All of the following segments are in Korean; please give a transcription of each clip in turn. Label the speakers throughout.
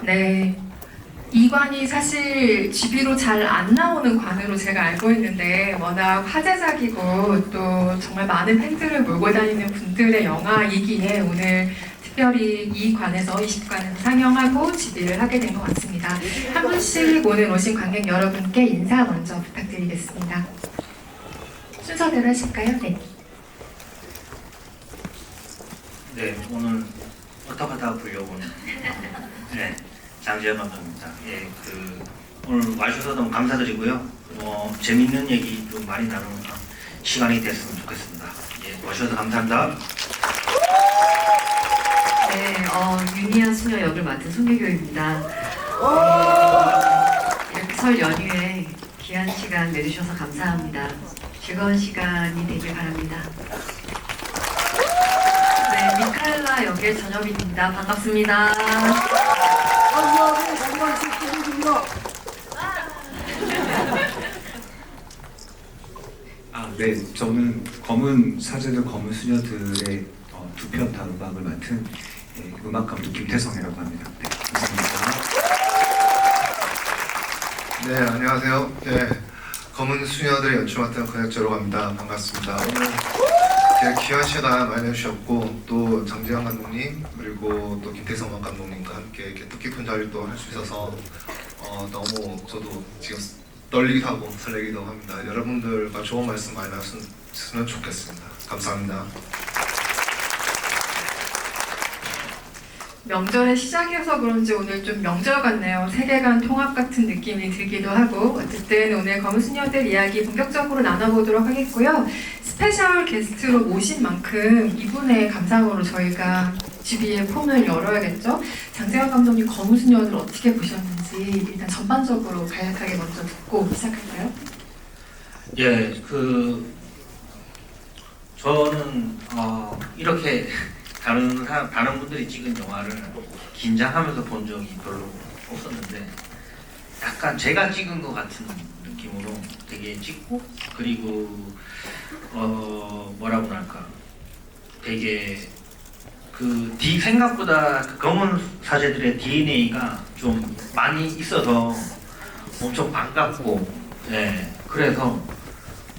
Speaker 1: 네. 이 관이 사실 GB로 잘 안 나오는 관으로 제가 알고 있는데 워낙 화제작이고 또 정말 많은 팬들을 몰고 다니는 분들의 영화이기에 오늘 특별히 이 관에서 20관을 상영하고 GB를 하게 된 것 같습니다. 한 분씩 오늘 오신 관객 여러분께 인사 먼저 부탁드리겠습니다. 순서대로 하실까요? 네.
Speaker 2: 네, 오늘 어떡하다 부려고는 네, 장지현 감독입니다. 예, 오늘 와주셔서 너무 감사드리고요. 재밌는 얘기 좀 많이 나누는 시간이 됐으면 좋겠습니다. 예, 와주셔서 감사합니다.
Speaker 3: 네, 유니아 수녀 역을 맡은 송혜교입니다. 이렇게 설 연휴에 귀한 시간 내주셔서 감사합니다. 즐거운 시간이 되길 바랍니다. 네, 미카엘라 역의 전여빈입니다. 반갑습니다.
Speaker 4: 네, 저는 검은 사제들, 검은 수녀들의 두 편 다 음악을 맡은 음악 감독 김태성이라고 합니다. 네, 감사합니다.
Speaker 5: 네, 안녕하세요. 네, 검은 수녀들의 연출 맡은 권혁재라고 합니다. 반갑습니다. 오늘 이렇게 귀한 시간 많이 내주셨고 또 장지현 감독님 그리고 또 김태성 음악 감독님과 함께 이렇게 뜻깊은 자리를 또 할 수 있어서 너무 저도 지금 떨리기도 하고 설레기도 합니다. 여러분들과 좋은 말씀 많이 나눴으면 좋겠습니다. 감사합니다.
Speaker 1: 명절의 시작이어서 그런지 오늘 좀 명절 같네요. 세계관 통합 같은 느낌이 들기도 하고 어쨌든 오늘 검은 수녀들 이야기 본격적으로 나눠보도록 하겠고요. 스페셜 게스트로 모신 만큼 이분의 감상으로 저희가 GB의 폰을 열어야겠죠. 장재환 감독님 검은 수녀들 어떻게 보셨는지 일단 전반적으로 간략하게 먼저 듣고 시작할까요?
Speaker 2: 예, 저는 이렇게 다른 분들이 찍은 영화를 긴장하면서 본 적이 별로 없었는데 약간 제가 찍은 것 같은 느낌으로 되게 찍고 그리고 뭐라고 할까 되게 생각보다 검은 사제들의 DNA가 좀 많이 있어서 엄청 반갑고 예, 그래서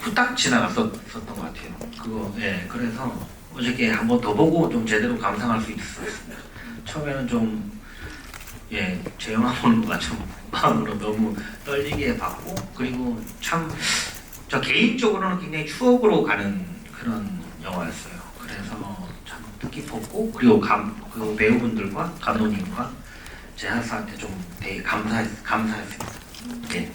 Speaker 2: 후딱 지나갔었던 것 같아요. 예, 그래서 어저께 한 번 더 보고 좀 제대로 감상할 수 있었습니다. 처음에는 좀 제 영화 보는 것과 좀 마음으로 너무 떨리게 봤고 그리고 참 저 개인적으로는 굉장히 추억으로 가는 그런 영화였어요. 그래서 참 뜻깊었고 그리고 그 배우분들과 감독님과 제작사한테 좀 되게 감사했습니다. 예.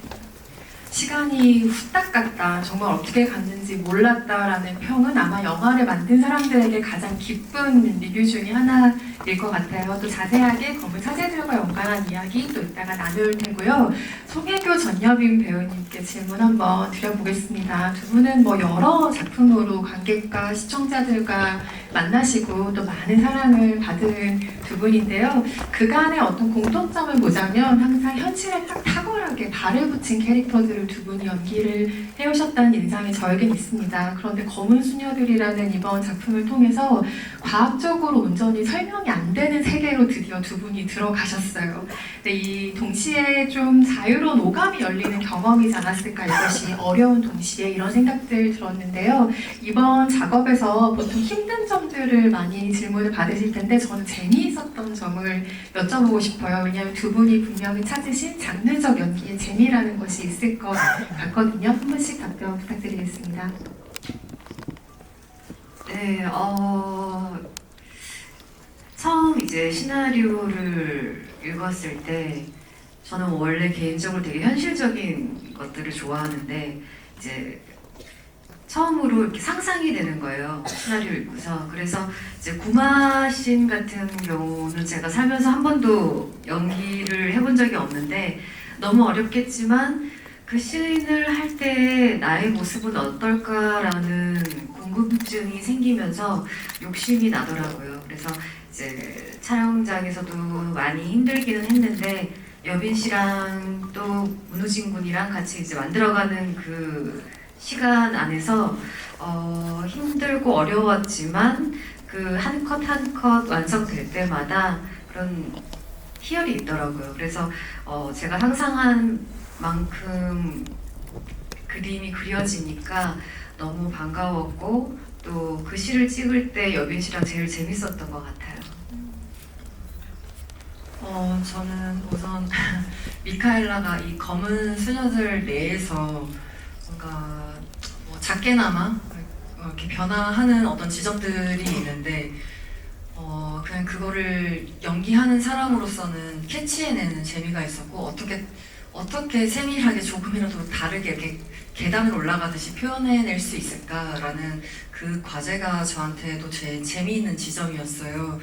Speaker 1: 시간이 후딱 갔다, 정말 어떻게 갔는지 몰랐다라는 평은 아마 영화를 만든 사람들에게 가장 기쁜 리뷰 중에 하나일 것 같아요. 또 자세하게 검은 사제들과 연관한 이야기 또 이따가 나눌 테고요. 송혜교 전여빈 배우님께 질문 한번 드려보겠습니다. 두 분은 여러 작품으로 관객과 시청자들과 만나시고 또 많은 사랑을 받은 두 분인데요. 그간의 어떤 공통점을 보자면 항상 현실에 딱 탁월하게 발을 붙인 캐릭터들을 두 분이 연기를 해오셨다는 인상이 저에겐 있습니다. 그런데 검은 수녀들이라는 이번 작품을 통해서 과학적으로 온전히 설명이 안 되는 세계로 드디어 두 분이 들어가셨어요. 근데 이 동시에 좀 자유로운 오감이 열리는 경험이지 않았을까, 이것이 어려운 동시에 이런 생각들 들었는데요. 이번 작업에서 보통 힘든 점들을 많이 질문을 받으실 텐데 저는 재미있었던 점을 여쭤보고 싶어요. 왜냐하면 두 분이 분명히 찾으신 장르적 연기의 재미라는 것이 있을 것 같거든요. 한 분씩 답변 부탁드리겠습니다.
Speaker 3: 네, 처음 이제 시나리오를 읽었을 때 저는 원래 개인적으로 되게 현실적인 것들을 좋아하는데 이제 처음으로 이렇게 상상이 되는 거예요. 시나리오 읽고서. 그래서 이제 구마신 같은 경우는 제가 살면서 한 번도 연기를 해본 적이 없는데 너무 어렵겠지만 그 씬을 할 때 나의 모습은 어떨까라는 궁금증이 생기면서 욕심이 나더라고요. 그래서 이제 촬영장에서도 많이 힘들기는 했는데 여빈 씨랑 또 문우진 군이랑 같이 이제 만들어가는 그 시간 안에서 힘들고 어려웠지만 그 한 컷 한 컷 완성될 때마다 그런 희열이 있더라고요. 그래서 제가 상상한 만큼 그림이 그려지니까 너무 반가웠고 또 그 시를 찍을 때 여빈 씨랑 제일 재밌었던 것 같아요.
Speaker 1: 저는 우선 미카엘라가 이 검은 수녀들 내에서 뭔가 작게나마 이렇게 변화하는 어떤 지점들이 있는데 그냥 그거를 연기하는 사람으로서는 캐치해내는 재미가 있었고 어떻게 세밀하게 조금이라도 다르게 이렇게 계단을 올라가듯이 표현해낼 수 있을까라는 그 과제가 저한테도 제일 재미있는 지점이었어요.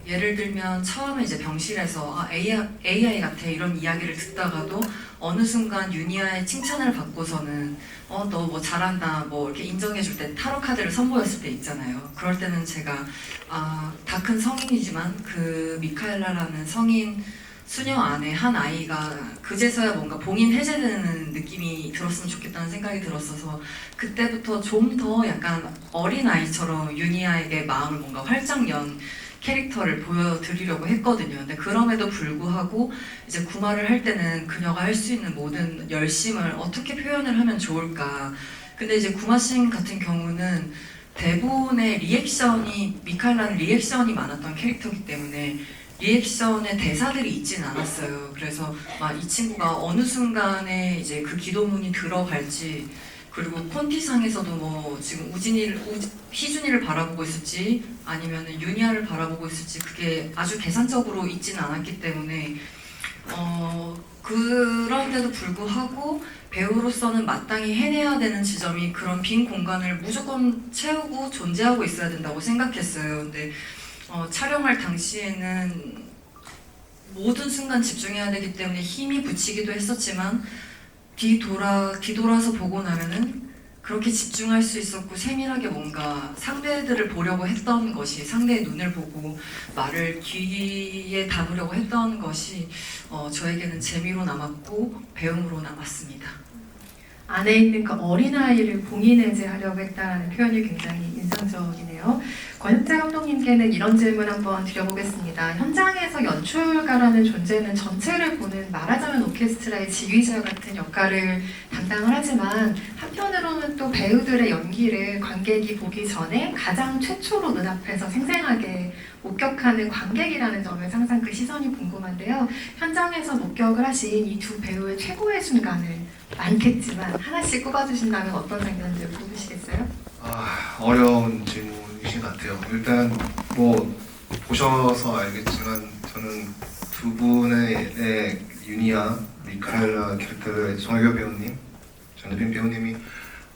Speaker 1: 예를 들면 처음에 이제 병실에서 AI 같아 이런 이야기를 듣다가도 어느 순간 유니아의 칭찬을 받고서는 너 뭐 잘한다 뭐 이렇게 인정해줄 때 타로 카드를 선보였을 때 있잖아요. 그럴 때는 제가 다 큰 성인이지만 그 미카엘라라는 성인 수녀 안에 한 아이가 그제서야 뭔가 봉인 해제되는 느낌이 들었으면 좋겠다는 생각이 들었어서 그때부터 좀 더 약간 어린 아이처럼 유니아에게 마음을 뭔가 활짝 연 캐릭터를 보여드리려고 했거든요. 근데 그럼에도 불구하고 이제 구마를 할 때는 그녀가 할 수 있는 모든 열심을 어떻게 표현을 하면 좋을까. 근데 이제 구마신 같은 경우는 대부분의 미카엘라는 리액션이 많았던 캐릭터이기 때문에 리액션의 대사들이 있진 않았어요. 그래서 막 이 친구가 어느 순간에 이제 그 기도문이 들어갈지 그리고 콘티상에서도 뭐 지금 희준이를 바라보고 있을지 아니면 유니아를 바라보고 있을지 그게 아주 계산적으로 있지는 않았기 때문에 그런데도 불구하고 배우로서는 마땅히 해내야 되는 지점이 그런 빈 공간을 무조건 채우고 존재하고 있어야 된다고 생각했어요. 근데 촬영할 당시에는 모든 순간 집중해야 되기 때문에 힘이 붙이기도 했었지만 뒤돌아서 보고 나면은 그렇게 집중할 수 있었고 세밀하게 뭔가 상대들을 보려고 했던 것이 상대의 눈을 보고 말을 귀에 담으려고 했던 것이 저에게는 재미로 남았고 배움으로 남았습니다. 안에 있는 그 어린아이를 봉인해제하려고 했다는 표현이 굉장히 인상적이네요. 권혁재 감독님께는 이런 질문 한번 드려보겠습니다. 현장에서 연출가라는 존재는 전체를 보는 말하자면 오케스트라의 지휘자 같은 역할을 담당을 하지만 한편으로는 또 배우들의 연기를 관객이 보기 전에 가장 최초로 눈앞에서 생생하게 목격하는 관객이라는 점에서 항상 그 시선이 궁금한데요. 현장에서 목격을 하신 이 두 배우의 최고의 순간을 많겠지만 하나씩 꼽아주신다면 어떤 장면들 꼽으시겠어요?
Speaker 5: 어려운 질문이신 것 같아요. 일단 뭐 보셔서 알겠지만 저는 두 분의 유니아, 미카엘라 캐릭터를 송혜교 배우님, 전유빈 배우님이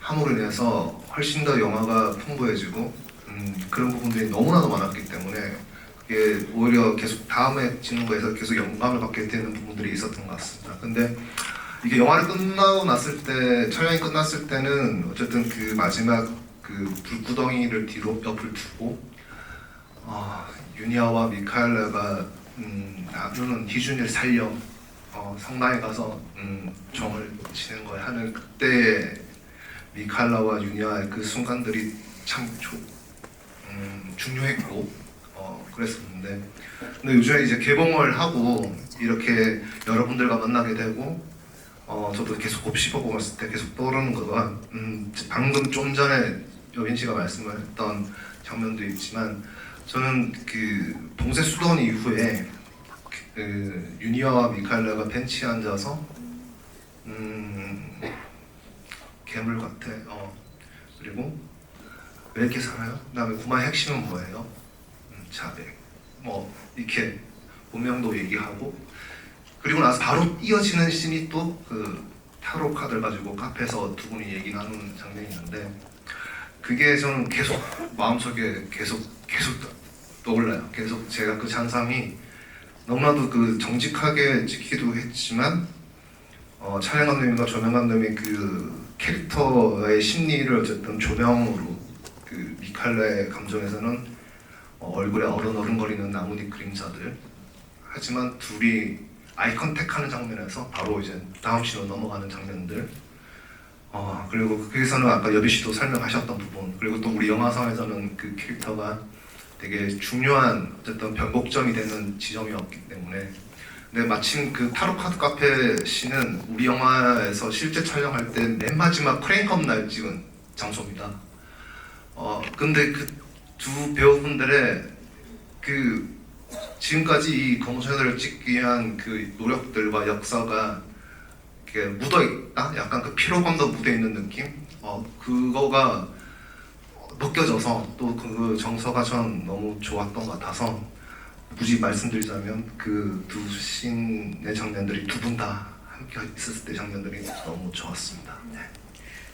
Speaker 5: 함으로 인해서 훨씬 더 영화가 풍부해지고 그런 부분들이 너무나도 많았기 때문에 그게 오히려 계속 다음에 찍는 거에서 계속 영감을 받게 되는 부분들이 있었던 것 같습니다. 근데 이게 영화를 끝나고 났을 때, 촬영이 끝났을 때는 어쨌든 그 마지막 그 불구덩이를 뒤로 옆을 두고 유니아와 미카엘라가 나누는 희준이를 살려 성당에 가서 정을 지는 거야 하는 그때 미카엘라와 유니아의 그 순간들이 참 중요했고 그랬었는데 근데 요즘에 이제 개봉을 하고 이렇게 여러분들과 만나게 되고 저도 계속 곱씹어보고 있을 때 계속 떠오르는 거가 방금 좀 전에 여빈 씨가 말씀을 했던 장면도 있지만 저는 그 봉쇄 수도원 이후에 그 유니아와 미카엘라가 벤치에 앉아서 괴물 같아. 그리고 왜 이렇게 살아요? 그다음에 구마의 핵심은 뭐예요? 자백. 뭐 이렇게 운명도 얘기하고 그리고 나서 바로 이어지는 씬이 또 그 타로 카드를 가지고 카페에서 두 분이 얘기 나누는 장면이 있는데 그게 저는 계속 마음속에 계속 떠올라요. 계속 제가 그 잔상이 너무나도 그 정직하게 찍기도 했지만 촬영 감독님과 조명 감독님이 그 캐릭터의 심리를 어쨌든 조명으로 그 미칼라의 감정에서는 얼굴에 어른거리는 나뭇잎 그림자들 하지만 둘이 아이 컨택하는 장면에서 바로 이제 다음 씬으로 넘어가는 장면들 그리고 거기서는 아까 여비 씨도 설명하셨던 부분 그리고 또 우리 영화상에서는 그 캐릭터가 되게 중요한 어쨌든 변곡점이 되는 지점이었기 때문에. 근데 마침 그 타로카드 카페 씬은 우리 영화에서 실제 촬영할 때 맨 마지막 크레인컵 날 찍은 장소입니다. 근데 그 두 배우분들의 그 지금까지 이 검은소녀들을 찍기 위한 그 노력들과 역사가 이렇게 묻어있다? 약간 그 피로감도 묻어있는 느낌? 그거가 느껴져서 또 그 정서가 전 너무 좋았던 것 같아서 굳이 말씀드리자면 그 두 씬의 장면들이 두 분 다 함께 있었을 때 장면들이 너무 좋았습니다. 네.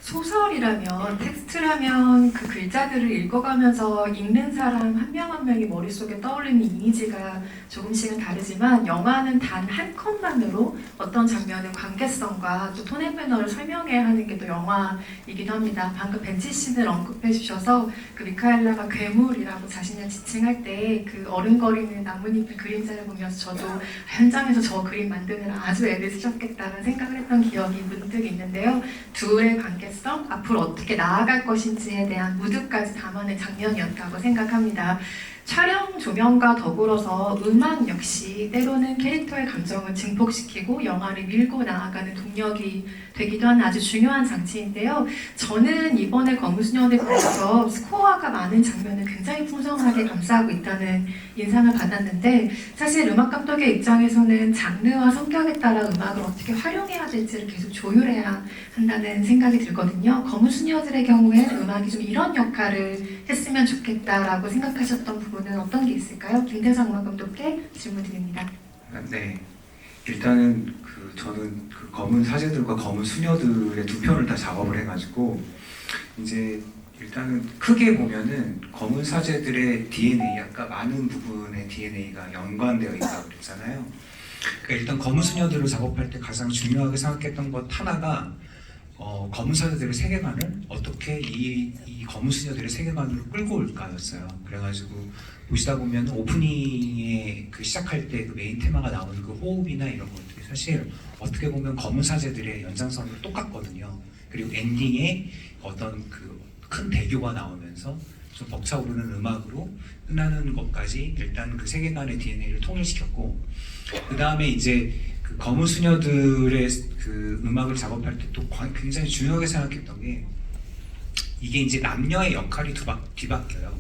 Speaker 1: 소설이라면, 텍스트라면 그 글자들을 읽어가면서 읽는 사람 한 명 한 명이 머릿속에 떠올리는 이미지가 조금씩은 다르지만 영화는 단 한 컷만으로 어떤 장면의 관계성과 또 톤앤 매너를 설명해야 하는 게 또 영화이기도 합니다. 방금 벤치 씬을 언급해 주셔서 그 미카엘라가 괴물이라고 자신을 지칭할 때 그 어른거리는 나뭇잎 그림자를 보면서 저도 현장에서 저 그림 만드느라 아주 애를 쓰셨겠다는 생각을 했던 기억이 문득 있는데요. 둘의 관계성, 앞으로 어떻게 나아갈 것인지에 대한 무드까지 담아낸 장면이었다고 생각합니다. 촬영 조명과 더불어서 음악 역시 때로는 캐릭터의 감정을 증폭시키고 영화를 밀고 나아가는 동력이 되기도 하는 아주 중요한 장치인데요. 저는 이번에 검은수녀들 보면서 스코어가 많은 장면을 굉장히 풍성하게 감싸고 있다는 인상을 받았는데 사실 음악 감독의 입장에서는 장르와 성격에 따라 음악을 어떻게 활용해야 될지를 계속 조율해야 한다는 생각이 들거든요. 검은수녀들의 경우에는 음악이 좀 이런 역할을 했으면 좋겠다라고 생각하셨던 부분은 어떤 게 있을까요? 김태성 음악 감독께 질문 드립니다.
Speaker 4: 네. 일단은 저는 그 검은 사제들과 검은 수녀들의 두 편을 다 작업을 해가지고 이제 일단은 크게 보면은 검은 사제들의 DNA, 아까 많은 부분의 DNA가 연관되어 있다고 그랬잖아요. 그러니까 일단 검은 수녀들을 작업할 때 가장 중요하게 생각했던 것 하나가 검은 사제들의 세계관을 어떻게 이 검은 수녀들의 세계관으로 끌고 올까였어요. 그래가지고 보시다 보면 오프닝에 그 시작할 때 그 메인 테마가 나오는 그 호흡이나 이런 것들이 사실 어떻게 보면 검은 사제들의 연장선으로 똑같거든요. 그리고 엔딩에 어떤 그 큰 대교가 나오면서 좀 벅차오르는 음악으로 끝나는 것까지 일단 그 세계관의 DNA를 통일시켰고, 그 다음에 이제 그 검은 수녀들의 그 음악을 작업할 때 또 굉장히 중요하게 생각했던 게 이게 이제 남녀의 역할이 뒤바뀌어요.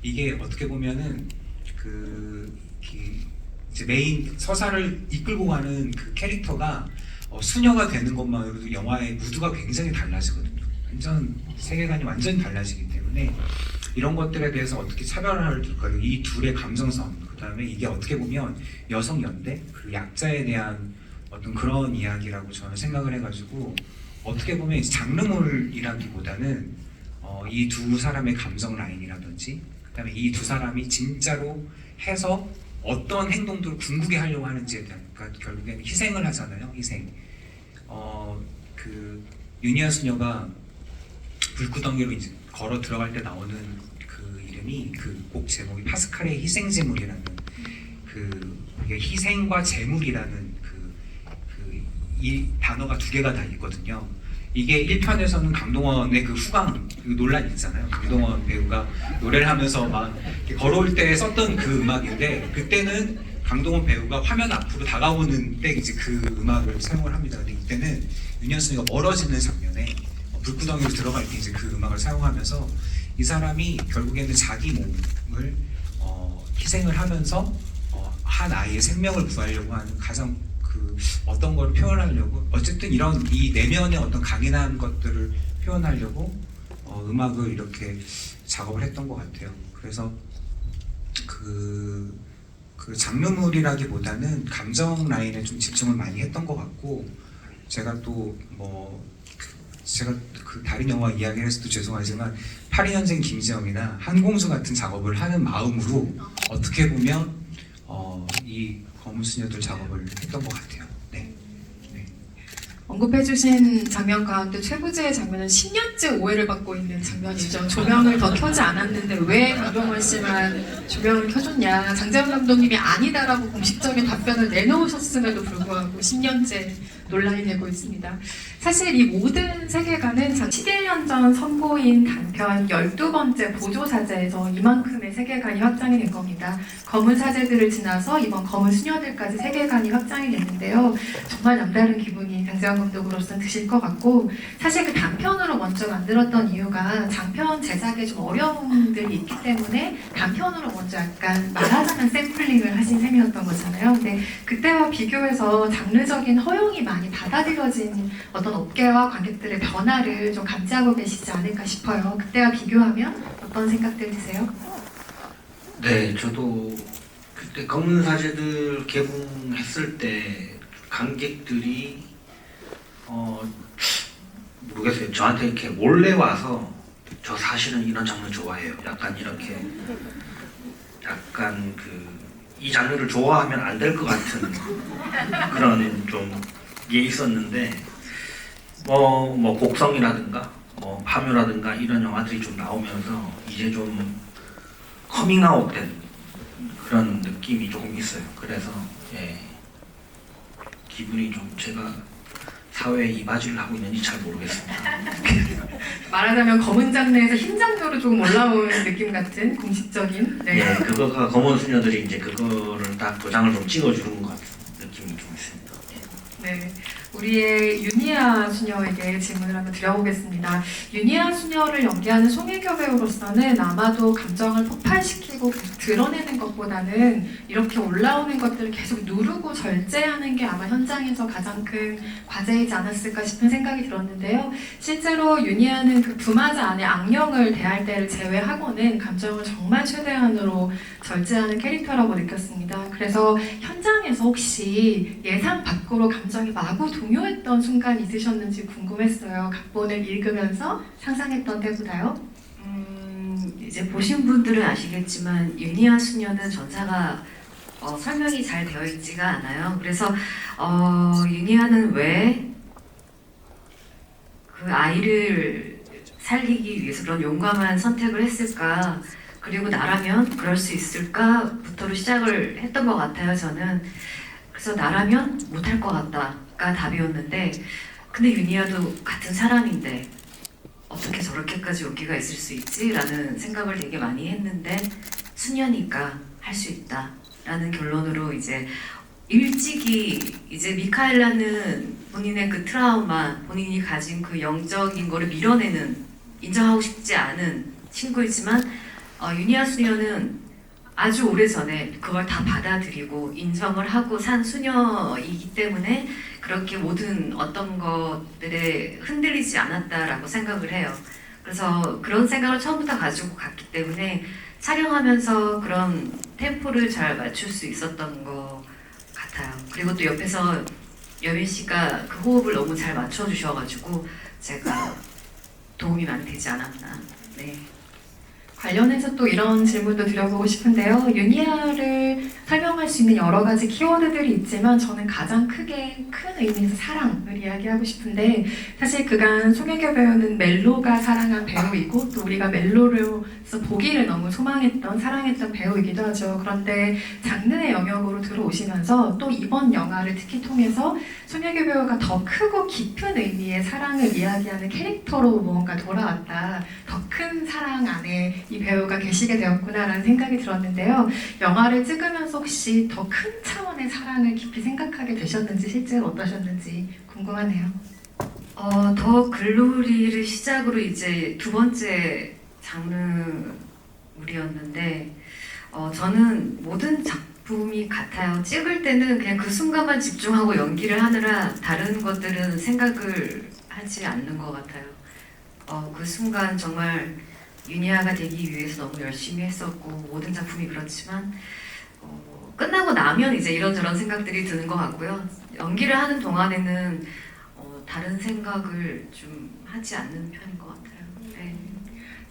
Speaker 4: 이게 어떻게 보면은 이제 메인 서사를 이끌고 가는 그 캐릭터가 수녀가 되는 것만으로도 영화의 무드가 굉장히 달라지거든요. 완전 세계관이 완전히 달라지기 때문에 이런 것들에 대해서 어떻게 차별화를 둘까요? 이 둘의 감정선, 그 다음에 이게 어떻게 보면 여성 연대, 그 약자에 대한 어떤 그런 이야기라고 저는 생각을 해가지고 어떻게 보면 이제 장르물이라기보다는 이 두 사람의 감정 라인이라든지 그 다음에 이 두 사람이 진짜로 해서 어떤 행동들을 궁극에 하려고 하는지에 대한, 그러니까 결국에는 희생을 하잖아요. 희생. 그 유니아 수녀가 불구덩이로 이제 걸어 들어갈 때 나오는 그 이름이 그 곡 제목이 파스칼의 희생제물이라는 이게 희생과 제물이라는 이 단어가 두 개가 다 있거든요. 이게 1편에서는 강동원의 그 후광 논란 있잖아요. 강동원 배우가 노래를 하면서 막 이렇게 걸어올 때 썼던 그 음악인데, 그때는 강동원 배우가 화면 앞으로 다가오는 때 이제 그 음악을 사용을 합니다. 근데 이때는 윤현수가 멀어지는 장면에 불구덩이로 들어갈 때 이제 그 음악을 사용하면서 이 사람이 결국에는 자기 몸을 희생을 하면서 한 아이의 생명을 구하려고 하는 가장 어떤 걸 표현하려고, 어쨌든 이런 이 내면의 어떤 강인한 것들을 표현하려고 음악을 이렇게 작업을 했던 것 같아요. 그래서 그 장르물이라기보다는 감정 라인에 좀 집중을 많이 했던 것 같고, 제가 그 다른 영화 이야기를 해서도 죄송하지만 82년생 김지영이나 한공주 같은 작업을 하는 마음으로 어떻게 보면 이 검은 수녀들 작업을 했던 것 같아요. 네.
Speaker 1: 언급해주신 장면 가운데 최부재의 장면은 10년째 오해를 받고 있는 장면이죠. 조명을 더 켜지 않았는데 왜 강동원 씨만 조명을 켜줬냐. 장재훈 감독님이 아니다라고 공식적인 답변을 내놓으셨음에도 불구하고 10년째 논란이 되고 있습니다. 사실 이 모든 세계관은 11년 전 선보인 단편 12번째 보조사제에서 이만큼의 세계관이 확장이 된 겁니다. 검은 사제들을 지나서 이번 검은 수녀들까지 세계관이 확장이 됐는데요. 정말 남다른 기분이 강재원 감독으로서는 드실 것 같고, 사실 그 단편으로 먼저 만들었던 이유가 장편 제작에 좀 어려움들이 있기 때문에 단편으로 먼저 약간 말하자면 샘플링을 하신 셈이었던 거잖아요. 근데 그때와 비교해서 장르적인 허용이 많이 받아들여진 어떤 업계와 관객들의 변화를 좀 감지하고 계시지 않을까 싶어요. 그때와 비교하면 어떤 생각들 드세요?
Speaker 2: 네, 저도 그때 검은 사제들 개봉했을 때 관객들이 모르겠어요. 저한테 이렇게 몰래 와서 저 사실은 이런 장르 좋아해요. 약간 이렇게 약간 이 장르를 좋아하면 안 될 것 같은 그런 좀 게 있었는데 뭐 곡성이라든가 뭐 파묘라든가 이런 영화들이 좀 나오면서 이제 좀 커밍아웃된 그런 느낌이 조금 있어요. 그래서 예, 기분이 좀 제가 사회에 이바지를 하고 있는지 잘 모르겠습니다.
Speaker 1: 말하자면 검은 장르에서 흰 장르로 조금 올라온 느낌 같은 공식적인. 네.
Speaker 2: 예, 그거가 검은 수녀들이 이제 그거를 딱 도장을 좀 찍어주는 것 같은 느낌이 좀 있습니다.
Speaker 1: 네, 우리의 유니아 수녀에게 질문을 한번 드려보겠습니다. 유니아 수녀를 연기하는 송혜교 배우로서는 아마도 감정을 폭발시키고 계속 드러내는 것보다는 이렇게 올라오는 것들을 계속 누르고 절제하는 게 아마 현장에서 가장 큰 과제이지 않았을까 싶은 생각이 들었는데요. 실제로 유니아는 그 부마자 안에 악령을 대할 때를 제외하고는 감정을 정말 최대한으로 절제하는 캐릭터라고 느꼈습니다. 그래서 현장에서 혹시 예상 밖으로 감정이 마구 동요했던 순간 있으셨는지 궁금했어요. 각본을 읽으면서 상상했던 때보다요.
Speaker 3: 이제 보신 분들은 아시겠지만 유니아 수녀는 전사가 설명이 잘 되어 있지가 않아요. 그래서 유니아는 왜 그 아이를 살리기 위해서 그런 용감한 선택을 했을까? 그리고 나라면 그럴 수 있을까?부터로 시작을 했던 것 같아요. 저는 그래서 나라면 못할 것 같다가 답이었는데, 근데 유니아도 같은 사람인데 어떻게 저렇게까지 용기가 있을 수 있지? 라는 생각을 되게 많이 했는데 수녀니까 할 수 있다 라는 결론으로 이제 일찍이 이제 미카엘라는 본인의 그 트라우마, 본인이 가진 그 영적인 거를 밀어내는, 인정하고 싶지 않은 친구이지만 유니아 수녀는 아주 오래전에 그걸 다 받아들이고 인정을 하고 산 수녀이기 때문에 그렇게 모든 어떤 것들에 흔들리지 않았다라고 생각을 해요. 그래서 그런 생각을 처음부터 가지고 갔기 때문에 촬영하면서 그런 템포를 잘 맞출 수 있었던 것 같아요. 그리고 또 옆에서 여민 씨가 그 호흡을 너무 잘 맞춰주셔가지고 제가 도움이 많이 되지 않았나. 네.
Speaker 1: 관련해서 또 이런 질문도 드려보고 싶은데요. 유니아를 설명할 수 있는 여러 가지 키워드들이 있지만 저는 가장 크게 큰 의미에서 사랑을 이야기하고 싶은데, 사실 그간 송혜교 배우는 멜로가 사랑한 배우이고 또 우리가 멜로로서 보기를 너무 소망했던, 사랑했던 배우이기도 하죠. 그런데 장르의 영역으로 들어오시면서 또 이번 영화를 특히 통해서 송혜교 배우가 더 크고 깊은 의미의 사랑을 이야기하는 캐릭터로 뭔가 돌아왔다. 더 큰 사랑 안에 이 배우가 계시게 되었구나라는 생각이 들었는데요. 영화를 찍으면서 혹시 더 큰 차원의 사랑을 깊이 생각하게 되셨는지, 실제로 어떠셨는지 궁금하네요.
Speaker 3: 더 글로리를 시작으로 이제 두 번째 장르물이었는데 저는 모든 작품이 같아요. 찍을 때는 그냥 그 순간만 집중하고 연기를 하느라 다른 것들은 생각을 하지 않는 것 같아요. 그 순간 정말 유니아가 되기 위해서 너무 열심히 했었고, 모든 작품이 그렇지만 끝나고 나면 이제 이런저런 생각들이 드는 것 같고요. 연기를 하는 동안에는 다른 생각을 좀 하지 않는 편인 것 같아요. 네.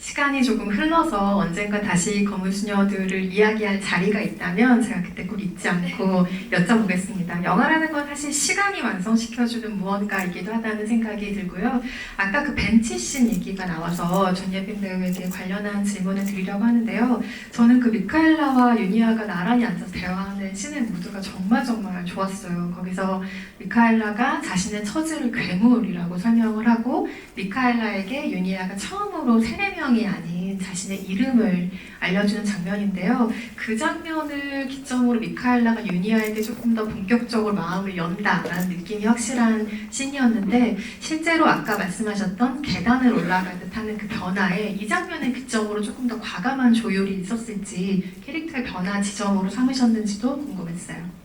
Speaker 1: 시간이 조금 흘러서 언젠가 다시 검은 수녀들을 이야기할 자리가 있다면 제가 그때 꼭 잊지 않고 여쭤보겠습니다. 영화라는 건 사실 시간이 완성시켜주는 무언가이기도 하다는 생각이 들고요. 아까 그 벤치씬 얘기가 나와서 전예빈 배우에게 관련한 질문을 드리려고 하는데요. 저는 그 미카엘라와 유니아가 나란히 앉아서 대화하는 씬의 무드가 정말 좋았어요. 거기서 미카엘라가 자신의 처지를 괴물이라고 설명을 하고 미카엘라에게 유니아가 처음으로 세례명이 아닌 자신의 이름을 알려주는 장면인데요. 그 장면을 기점으로 미카엘라가 유니아에게 조금 더 본격적으로 마음을 연다라는 느낌이 확실한 씬이었는데 실제로 아까 말씀하셨던 계단을 올라갈 듯하는 그 변화에 이 장면을 기점으로 조금 더 과감한 조율이 있었을지 캐릭터의 변화 지점으로 삼으셨는지도 궁금했어요.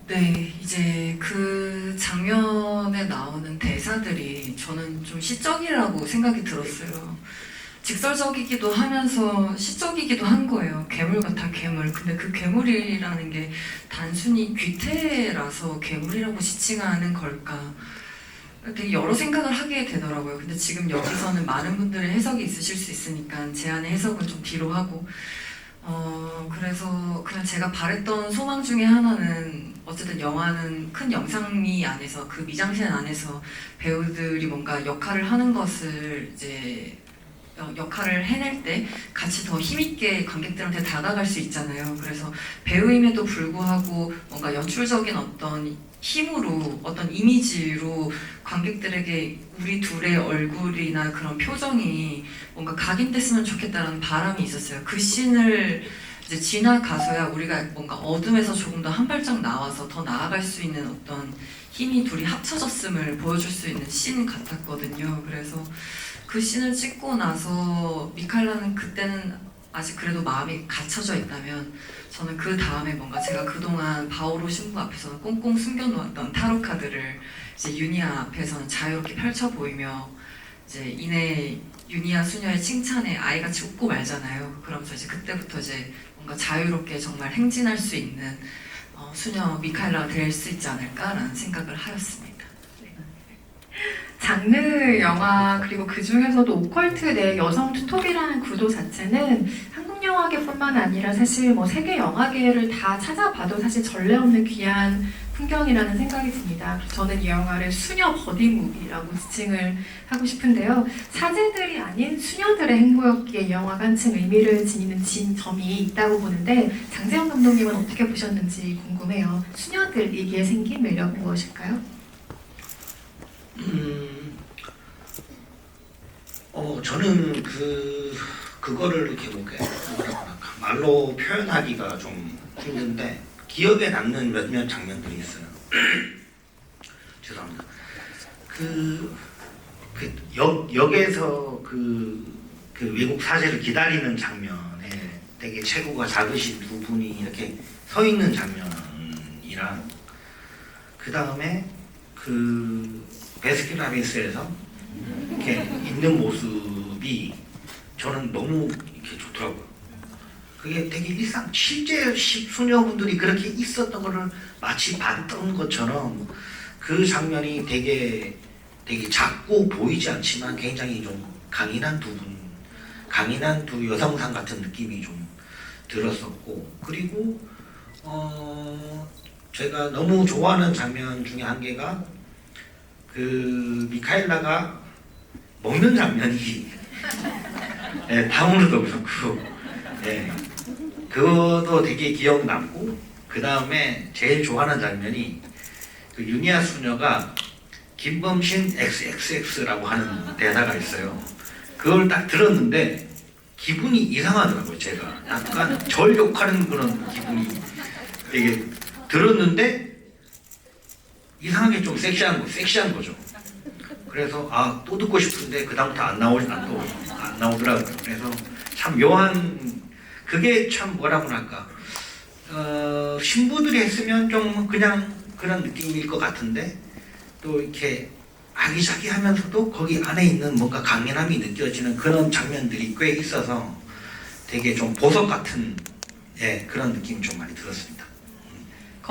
Speaker 3: 네, 이제 그 장면에 나오는 대사들이 저는 좀 시적이라고 생각이 들었어요. 직설적이기도 하면서 시적이기도 한 거예요. 괴물 같아, 괴물. 근데 그 괴물이라는 게 단순히 귀태라서 괴물이라고 지칭하는 걸까? 되게 여러 생각을 하게 되더라고요. 근데 지금 여기서는 많은 분들의 해석이 있으실 수 있으니까 제 안의 해석은 좀 뒤로 하고 그래서 그냥 제가 바랬던 소망 중에 하나는 어쨌든 영화는 큰 영상미 안에서 그 미장센 안에서 배우들이 뭔가 역할을 하는 것을 이제 역할을 해낼 때 같이 더 힘있게 관객들한테 다가갈 수 있잖아요. 그래서 배우임에도 불구하고 뭔가 연출적인 어떤 힘으로 어떤 이미지로 관객들에게 우리 둘의 얼굴이나 그런 표정이 뭔가 각인됐으면 좋겠다라는 바람이 있었어요. 그 씬을 이제 지나가서야 우리가 뭔가 어둠에서 조금 더 한 발짝 나와서 더 나아갈 수 있는 어떤 힘이 둘이 합쳐졌음을 보여줄 수 있는 씬 같았거든요. 그래서 그 씬을 찍고 나서 미칼라는 그때는 아직 그래도 마음이 갇혀져 있다면 저는 그 다음에 뭔가 제가 그동안 바오로 신부 앞에서는 꽁꽁 숨겨놓았던 타로 카드를 이제 유니아 앞에서는 자유롭게 펼쳐 보이며 이제 이내 유니아 수녀의 칭찬에 아이같이 웃고 말잖아요. 그러면서 이제 그때부터 이제 뭔가 자유롭게 정말 행진할 수 있는 수녀 미카엘라가 될 수 있지 않을까라는 생각을 하였습니다.
Speaker 1: 장르 영화 그리고 그 중에서도 오컬트 내 여성 투톱이라는 구도 자체는 한국 영화계뿐만 아니라 사실 뭐 세계 영화계를 다 찾아봐도 사실 전례 없는 귀한 풍경이라는 생각이 듭니다. 그래서 저는 이 영화를 수녀 버디무비라고 지칭을 하고 싶은데요. 사제들이 아닌 수녀들의 행보였기에 이 영화가 한층 의미를 지니는 점이 있다고 보는데 장재영 감독님은 어떻게 보셨는지 궁금해요. 수녀들이기에 생긴 매력은 무엇일까요?
Speaker 2: 저는 그거를 이렇게 말로 표현하기가 좀 힘든데 기억에 남는 몇몇 장면들이 있어요. 죄송합니다. 역에서 그 외국 사제를 기다리는 장면에 되게 체구가 작으신 두 분이 이렇게 서 있는 장면이랑 그 다음에 그 베스킨라빈스에서 이렇게 있는 모습이 저는 너무 이렇게 좋더라고요. 그게 되게 실제 수녀분들이 그렇게 있었던 거를 마치 봤던 것처럼 그 장면이 되게 작고 보이지 않지만 굉장히 좀 강인한 두 여성상 같은 느낌이 좀 들었었고, 그리고 제가 너무 좋아하는 장면 중에 한 개가 그 미카엘라가 먹는 장면이 다운로도 그렇고 그것도 되게 기억 남고, 그 다음에 제일 좋아하는 장면이 그 유니아 수녀가 김범신 XXX라고 하는 대사가 있어요. 그걸 딱 들었는데 기분이 이상하더라고요. 제가 약간 절 욕하는 그런 기분이 되게 들었는데 이상하게 좀 섹시한 거죠. 그래서 또 듣고 싶은데 그 다음부터 안 나오더라고요. 그래서 참 묘한, 그게 참 뭐라고 할까, 신부들이 했으면 좀 그냥 그런 느낌일 것 같은데 또 이렇게 아기자기하면서도 거기 안에 있는 뭔가 강인함이 느껴지는 그런 장면들이 꽤 있어서 되게 좀 보석 같은 그런 느낌이 좀 많이 들었습니다.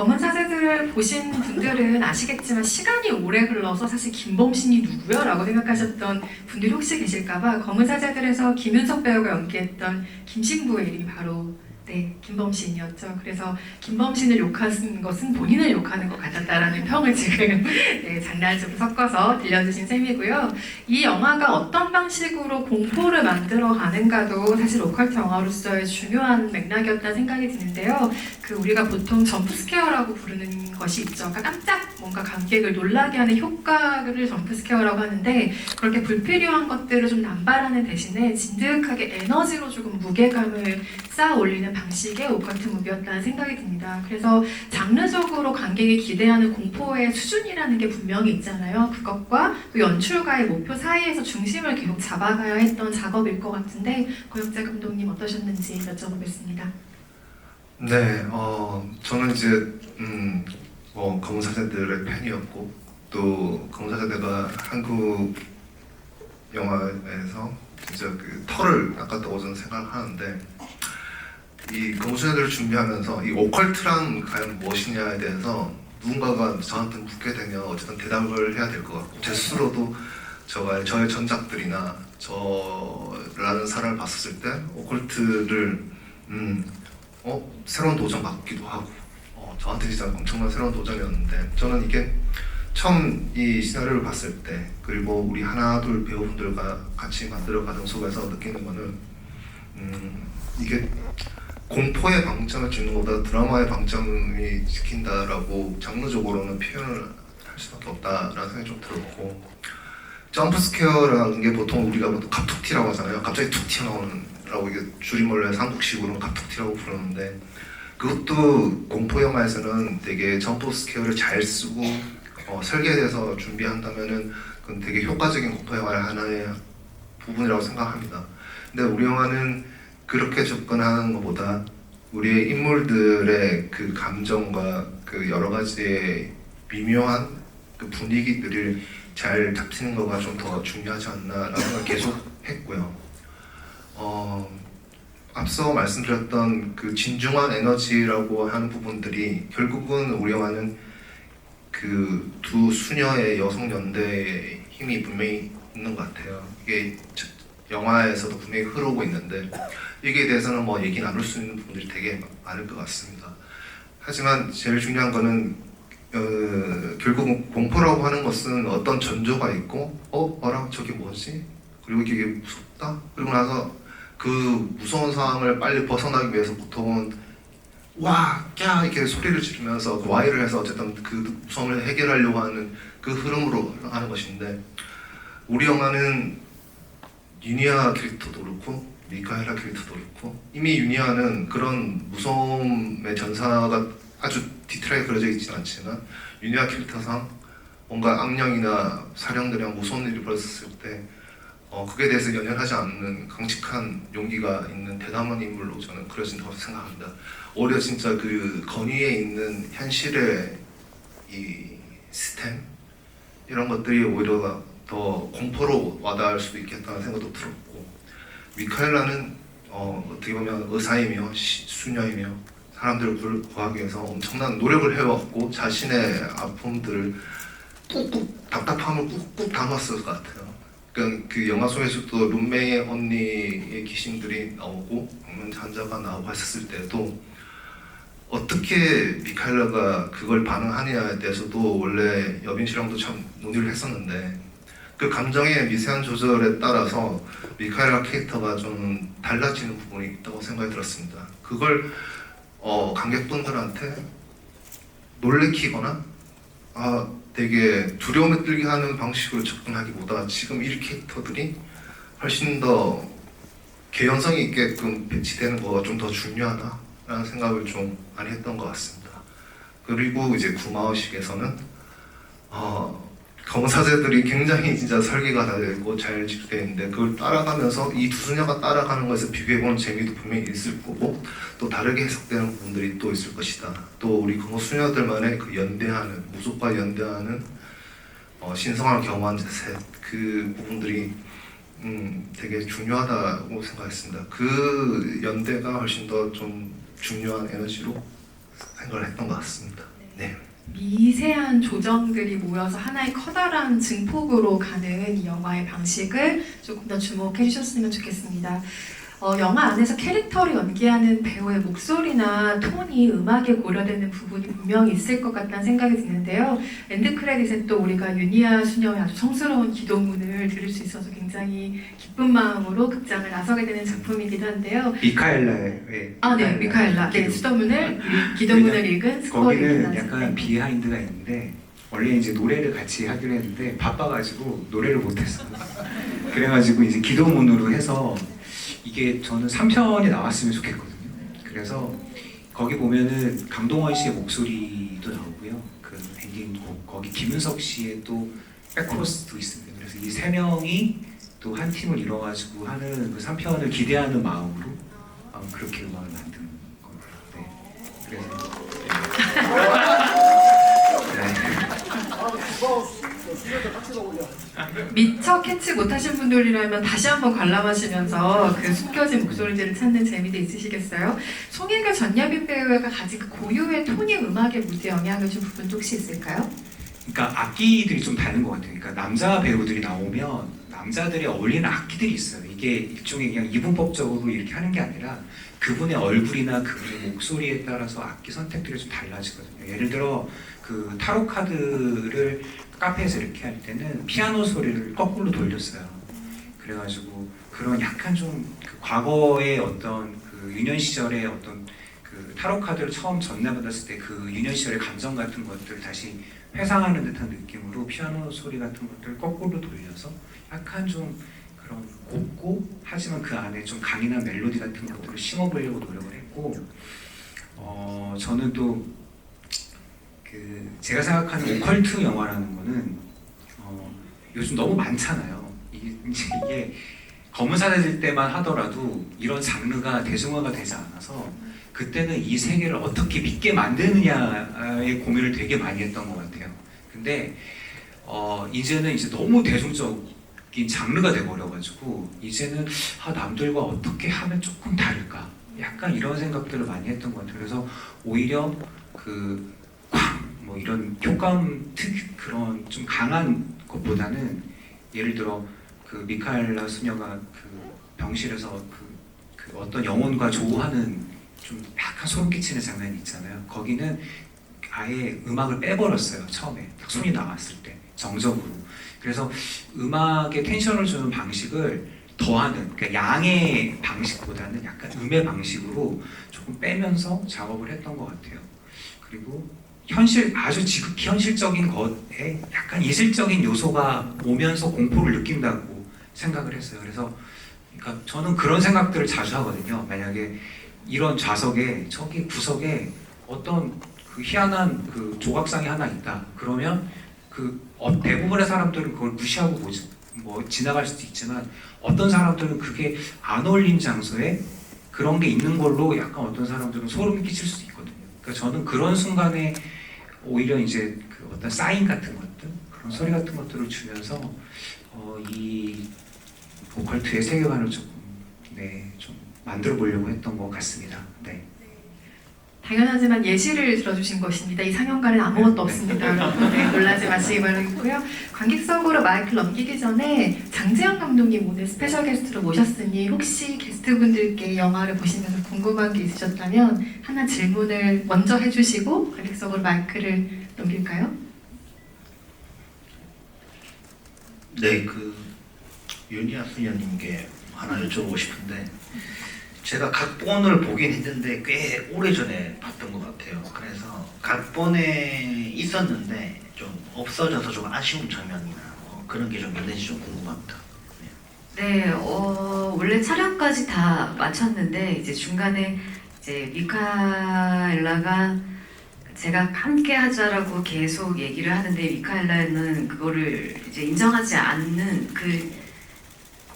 Speaker 1: 검은 사제들을 보신 분들은 아시겠지만 시간이 오래 흘러서 사실 김범신이 누구야? 라고 생각하셨던 분들이 혹시 계실까봐 검은 사제들에서 김윤석 배우가 연기했던 김신부의 이름이 바로 김범신이었죠. 그래서 김범신을 욕하는 것은 본인을 욕하는 것 같았다라는 평을 지금 장난을 좀 섞어서 들려주신 셈이고요. 이 영화가 어떤 방식으로 공포를 만들어 가는가도 사실 오컬트 영화로서의 중요한 맥락이었다는 생각이 드는데요. 우리가 보통 점프스케어라고 부르는 것이 있죠. 그러니까 깜짝 뭔가 관객을 놀라게 하는 효과를 점프스케어라고 하는데 그렇게 불필요한 것들을 좀 남발하는 대신에 진득하게 에너지로 조금 무게감을 쌓아 올리는 방식의 오컬트 무비였다는 생각이 듭니다. 그래서 장르적으로 관객이 기대하는 공포의 수준이라는 게 분명히 있잖아요. 그것과 또 연출가의 목표 사이에서 중심을 계속 잡아가야 했던 작업일 것 같은데 고영재 감독님 어떠셨는지 여쭤보겠습니다.
Speaker 5: 네, 저는 이제 검은 사제들의 팬이었고 또 검은 사제들가 한국 영화에서 진짜 그 털을 닦았다고 저는 생각하는데 이 검은 사제들을 준비하면서 이 오컬트란 과연 무엇이냐에 대해서 누군가가 저한테 묻게 되면 어쨌든 대답을 해야 될 것 같고 제 스스로도 저의 전작들이나 저라는 사람을 봤었을 때 오컬트를 새로운 도전 같기도 하고 저한테 진짜 엄청난 새로운 도전이었는데 저는 이게 처음 이 시나리오를 봤을 때 그리고 우리 하나둘 배우분들과 같이 만들어가는 속에서 느끼는 거는 이게 공포의 방점을 찍는 것보다 드라마의 방점이 찍힌다라고 장르적으로는 표현을 할 수밖에 없다라는 생각이 좀 들었고 점프스퀘어라는 게 보통 우리가 갑툭튀라고 하잖아요. 갑자기 툭 튀어나오는 라고 이게 줄임말로 해서 한국식으로는 갑툭튀라고 부르는데 그것도 공포 영화에서는 되게 점프 스퀘어를 잘 쓰고 설계돼서 준비한다면은 그건 되게 효과적인 공포 영화의 하나의 부분이라고 생각합니다. 근데 우리 영화는 그렇게 접근하는 것보다 우리의 인물들의 그 감정과 그 여러 가지의 미묘한 그 분위기들을 잘 잡히는 거가 좀 더 중요하지 않나라는 생각을 계속 했고요. 앞서 말씀드렸던 그 진중한 에너지라고 하는 부분들이 결국은 우리 영화는 그 두 수녀의 여성 연대의 힘이 분명히 있는 것 같아요. 이게 영화에서도 분명히 흐르고 있는데 여기에 대해서는 뭐 얘기 나눌 수 있는 부분들이 되게 많을 것 같습니다. 하지만 제일 중요한 거는 결국은 공포라고 하는 것은 어떤 전조가 있고 뭐라 저게 뭐지? 그리고 이게 무섭다? 그리고 나서 그 무서운 상황을 빨리 벗어나기 위해서 보통은 와! 꺄! 이렇게 소리를 지르면서 와이를 해서 어쨌든 그 무서움을 해결하려고 하는 그 흐름으로 하는 것인데 우리 영화는 유니아 캐릭터도 그렇고 미카엘라 캐릭터도 그렇고 이미 유니아는 그런 무서움의 전사가 아주 디테일하게 그려져 있지는 않지만 유니아 캐릭터상 뭔가 악령이나 사령들이랑 무서운 일이 벌어졌을 때 그에 대해서 연연하지 않는 강직한 용기가 있는 대담한 인물로 저는 그려진다고 생각합니다. 오히려 진짜 그 건의에 있는 현실의 이 스템 이런 것들이 오히려 더 공포로 와닿을 수도 있겠다는 생각도 들었고 미카엘라는 어떻게 보면 의사이며 수녀이며 사람들을 구하기 위해서 엄청난 노력을 해왔고 자신의 아픔들을 꾹꾹 답답함을 꾹꾹 담았을 것 같아요. 그러니까 그 영화 속에서도 룸메의 언니의 귀신들이 나오고 환자가 나오고 했었을 때도 어떻게 미카엘라가 그걸 반응하느냐에 대해서도 원래 여빈 씨랑도 참 논의를 했었는데 그 감정의 미세한 조절에 따라서 미카엘라 캐릭터가 좀 달라지는 부분이 있다고 생각이 들었습니다. 그걸 관객분들한테 놀래키거나 되게 두려움에 떨게 하는 방식으로 접근하기보다 지금 이 캐릭터들이 훨씬 더 개연성이 있게끔 배치되는 거가 좀 더 중요하다라는 생각을 좀 많이 했던 것 같습니다. 그리고 이제 구마의식에서는 검은 사제들이 굉장히 진짜 설계가 다 되고 잘 집되어 있는데 그걸 따라가면서 이 두 수녀가 따라가는 것에서 비교해보는 재미도 분명히 있을 거고 또 다르게 해석되는 부분들이 또 있을 것이다. 또 우리 검은 수녀들만의 그 연대하는 무속과 연대하는 신성함을 경험한 셋 그 부분들이 되게 중요하다고 생각했습니다. 그 연대가 훨씬 더 좀 중요한 에너지로 생각을 했던 것 같습니다. 네.
Speaker 1: 미세한 조정들이 모여서 하나의 커다란 증폭으로 가는 이 영화의 방식을 조금 더 주목해 주셨으면 좋겠습니다. 영화 안에서 캐릭터를 연기하는 배우의 목소리나 톤이 음악에 고려되는 부분이 분명히 있을 것 같다는 생각이 드는데요. 엔드 크레딧에 또 우리가 유니아 수녀의 아주 성스러운 기도문을 들을 수 있어서 굉장히 기쁜 마음으로 극장을 나서게 되는 작품이기도 한데요.
Speaker 4: 미카엘라의
Speaker 1: 네, 미카엘라. 네, 기도문을 읽은
Speaker 4: 거기는
Speaker 1: 스코어입니다.
Speaker 4: 약간 비하인드가 있는데 원래 이제 노래를 같이 하기로 했는데 바빠가지고 노래를 못했어요. 그래가지고 이제 기도문으로 해서 이게 저는 3편이 나왔으면 좋겠거든요. 그래서 거기 보면은 강동원 씨의 목소리도 나오고요. 그 엔딩곡 거기 김윤석 씨의 또 백코러스도 있습니다. 그래서 이 세 명이 또 한 팀을 이뤄가지고 하는 그 3편을 기대하는 마음으로 그렇게 음악을 만든 겁니다. 네. 그래서
Speaker 1: 미처 캐치 못하신 분들이라면 다시 한번 관람하시면서 그 숨겨진 목소리들을 찾는 재미도 있으시겠어요? 송혜교 전여빈 배우가 가진 그 고유의 톤이 음악에 무대 영향을 준 부분도 혹시 있을까요?
Speaker 4: 그러니까 악기들이 좀 다른 것 같아요. 그러니까 남자 배우들이 나오면 남자들이 어울리는 악기들이 있어요. 이게 일종의 그냥 이분법적으로 이렇게 하는 게 아니라 그분의 얼굴이나 그분의 목소리에 따라서 악기 선택들이 좀 달라지거든요. 예를 들어 그 타로 카드를 카페에서 이렇게 할 때는 피아노 소리를 거꾸로 돌렸어요. 그래가지고 그런 약간 좀그 과거의 어떤 그 유년 시절의 어떤 그 타로 카드를 처음 전달받았을 때 그 유년 시절의 감정 같은 것들을 다시 회상하는 듯한 느낌으로 피아노 소리 같은 것들을 거꾸로 돌려서 약간 좀 그런 곱고 하지만 그 안에 좀 강인한 멜로디 같은 것들을 심어보려고 노력을 했고 저는 또 그 제가 생각하는 오컬트 영화라는 거는 요즘 너무 많잖아요. 이게 검은 사제들 때만 하더라도 이런 장르가 대중화가 되지 않아서 그때는 이 세계를 어떻게 믿게 만드느냐의 고민을 되게 많이 했던 것 같아요. 근데 이제는 이제 너무 대중적인 장르가 돼버려가지고 이제는 남들과 어떻게 하면 조금 다를까? 약간 이런 생각들을 많이 했던 것 같아요. 그래서 오히려 뭐 이런 효과음 그런 좀 강한 것보다는 예를 들어 그 미카엘라 수녀가 그 병실에서 그 어떤 영혼과 조우하는 좀 약간 소름 끼치는 장면이 있잖아요. 거기는 아예 음악을 빼버렸어요. 처음에 딱 손이 나왔을 때 정적으로. 그래서 음악에 텐션을 주는 방식을 더하는 그러니까 양의 방식보다는 약간 음의 방식으로 조금 빼면서 작업을 했던 것 같아요. 그리고 아주 지극히 현실적인 것에 약간 이슬적인 요소가 오면서 공포를 느낀다고 생각을 했어요. 그래서 그러니까 저는 그런 생각들을 자주 하거든요. 만약에 이런 좌석에 저기 구석에 어떤 그 희한한 그 조각상이 하나 있다. 그러면 대부분의 사람들은 그걸 무시하고 뭐 지나갈 수도 있지만 어떤 사람들은 그게 안 어울린 장소에 그런 게 있는 걸로 약간 어떤 사람들은 소름이 끼칠 수도 있거든요. 그러니까 저는 그런 순간에 오히려 이제 그 어떤 사인 같은 것들, 그런 소리 같은 것들을 주면서 이 오컬트의 세계관을 조금 좀 만들어 보려고 했던 것 같습니다. 네.
Speaker 1: 당연하지만 예시를 들어주신 것입니다. 이 상영관에는 아무것도 없습니다. 여러분 놀라지 마시기 바라겠고요. 관객석으로 마이크를 넘기기 전에 장재영 감독님 오늘 스페셜 게스트로 모셨으니 혹시 게스트분들께 영화를 보시면서 궁금한 게 있으셨다면 하나 질문을 먼저 해주시고 관객석으로 마이크를 넘길까요?
Speaker 2: 네, 유니아 수녀님께 하나 여쭤보고 싶은데 제가 각본을 보긴 했는데 꽤 오래전에 봤던 것 같아요. 그래서 각본에 있었는데 좀 없어져서 좀 아쉬운 장면이나 그런 게 좀 있는지 좀 궁금합니다.
Speaker 3: 네, 원래 촬영까지 다 마쳤는데 이제 중간에 이제 미카엘라가 제가 함께 하자라고 계속 얘기를 하는데 미카엘라는 그거를 이제 인정하지 않는 그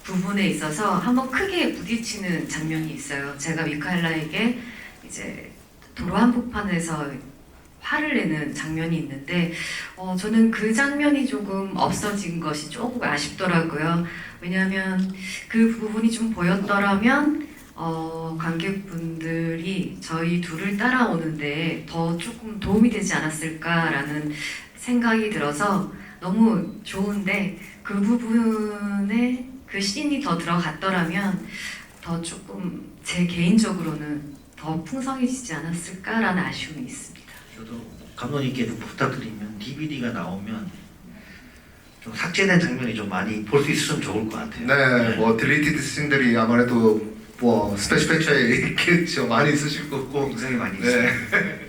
Speaker 3: 부분에 있어서 한번 크게 부딪히는 장면이 있어요. 제가 미카엘라에게 이제 도로 한복판에서 화를 내는 장면이 있는데 저는 그 장면이 조금 없어진 것이 조금 아쉽더라고요. 왜냐하면 그 부분이 좀 보였더라면 관객분들이 저희 둘을 따라오는데 더 조금 도움이 되지 않았을까라는 생각이 들어서 너무 좋은데 그 부분에 그 씬이 더 들어갔더라면 더 조금 제 개인적으로는 더 풍성해지지 않았을까라는 아쉬움이 있습니다.
Speaker 2: 저도 감독님께 좀 부탁드리면 DVD가 나오면 좀 삭제된 장면이 좀 많이 볼 수 있으면 좋을 것 같아요.
Speaker 5: 네, 뭐 딜리티드 씬들이 아무래도 뭐 스페셜 팩처에 있겠죠. 많이 있으실 거고.
Speaker 2: 굉장히 많이 있어요.
Speaker 5: 네.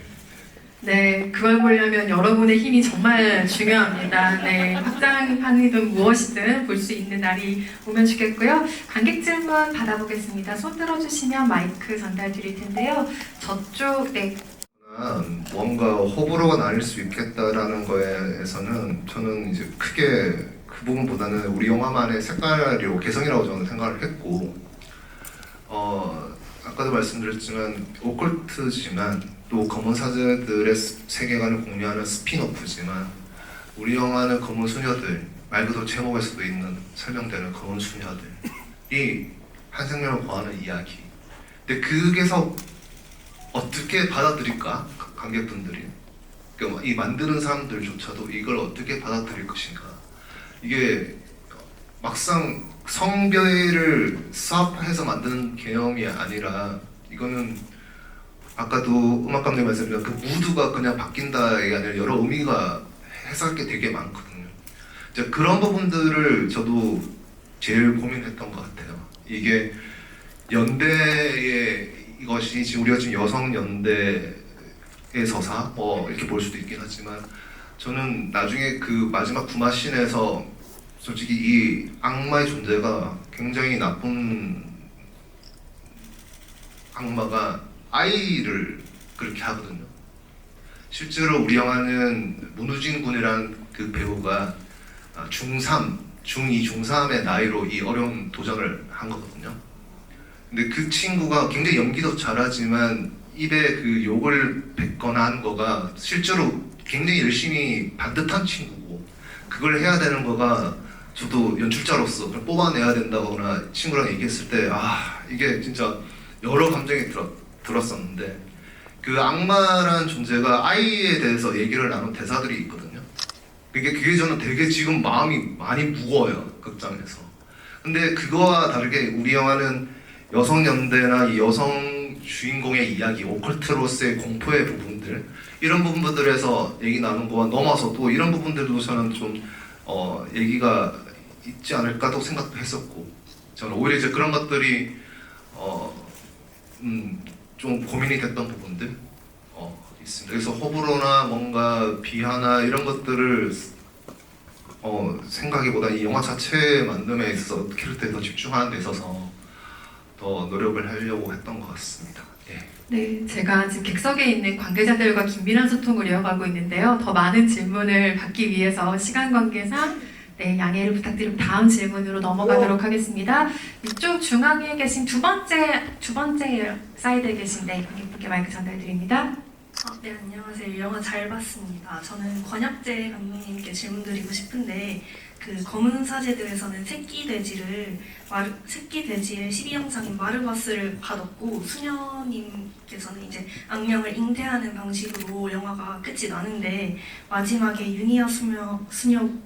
Speaker 1: 네, 그걸 보려면 여러분의 힘이 정말 중요합니다. 네, 확장판이든 무엇이든 볼 수 있는 날이 오면 좋겠고요. 관객 질문 받아보겠습니다. 손 들어주시면 마이크 전달 드릴 텐데요. 저쪽, 네,
Speaker 5: 뭔가 호불호가 나뉠 수 있겠다라는 거에서는 저는 이제 크게 그 부분보다는 우리 영화만의 색깔이고 개성이라고 저는 생각을 했고, 아까도 말씀드렸지만 오컬트지만 또 검은 사제들의 세계관을 공유하는 스피노프지만 우리 영화는 검은 수녀들, 말 그대로 제목에서도 있는 설명되는 검은 수녀들이 한 생명을 거하는 이야기. 근데 그게서 어떻게 받아들일까? 관객분들이. 그러니까 이 만드는 사람들조차도 이걸 어떻게 받아들일 것인가. 이게 막상 성별을 수합해서 만드는 개념이 아니라 이거는 아까도 음악 감독님 말씀드린 그 무드가 그냥 바뀐다가 아니라 여러 의미가 해석할 게 되게 많거든요. 이제 그런 부분들을 저도 제일 고민했던 것 같아요. 이게 연대의 이것이 지금 우리가 지금 여성 연대의 서사 뭐 이렇게 볼 수도 있긴 하지만 저는 나중에 그 마지막 구마신에서 솔직히 이 악마의 존재가 굉장히 나쁜 악마가 아이를 그렇게 하거든요. 실제로 우리 영화는 문우진 군이라는 그 배우가 중3, 중2, 중3의 나이로 이 어려운 도전을 한 거거든요. 근데 그 친구가 굉장히 연기도 잘하지만 입에 그 욕을 뱉거나 하는 거가 실제로 굉장히 열심히 반듯한 친구고 그걸 해야 되는 거가 저도 연출자로서 그걸 뽑아내야 된다거나 친구랑 얘기했을 때 이게 진짜 여러 감정이 들었었는데 그 악마라는 존재가 아이에 대해서 얘기를 나눈 대사들이 있거든요. 그게 저는 되게 지금 마음이 많이 무거워요, 극장에서. 근데 그거와 다르게 우리 영화는 여성 연대나 이 여성 주인공의 이야기, 오컬트로서의 공포의 부분들 이런 부분들에서 얘기 나눈 거와 넘어서 또 이런 부분들도 저는 좀 얘기가 있지 않을까도 생각도 했었고 저는 오히려 이제 그런 것들이 좀 고민이 됐던 부분들 있습니다. 그래서 호불호나 뭔가 비하나 이런 것들을 생각보다 이 영화 자체 만듦에 있어서 캐릭터에 더 집중하는 데 있어서 더 노력을 하려고 했던 것 같습니다. 예.
Speaker 1: 네, 제가 지금 객석에 있는 관계자들과 긴밀한 소통을 이어가고 있는데요. 더 많은 질문을 받기 위해서 시간 관계상 네, 양해를 부탁드리고 다음 질문으로 넘어가도록 하겠습니다. 이쪽 중앙에 계신 두 번째 사이드에 계신 관객분께 마이크 전달드립니다.
Speaker 6: 네, 안녕하세요. 이 영화 잘 봤습니다. 저는 권혁재 감독님께 질문드리고 싶은데 그 검은 사제들에서는 새끼 돼지의 12형상인 마르바스를 받았고 수녀님께서는 이제 악령을 잉태하는 방식으로 영화가 끝이 나는데 마지막에 유니아 수녀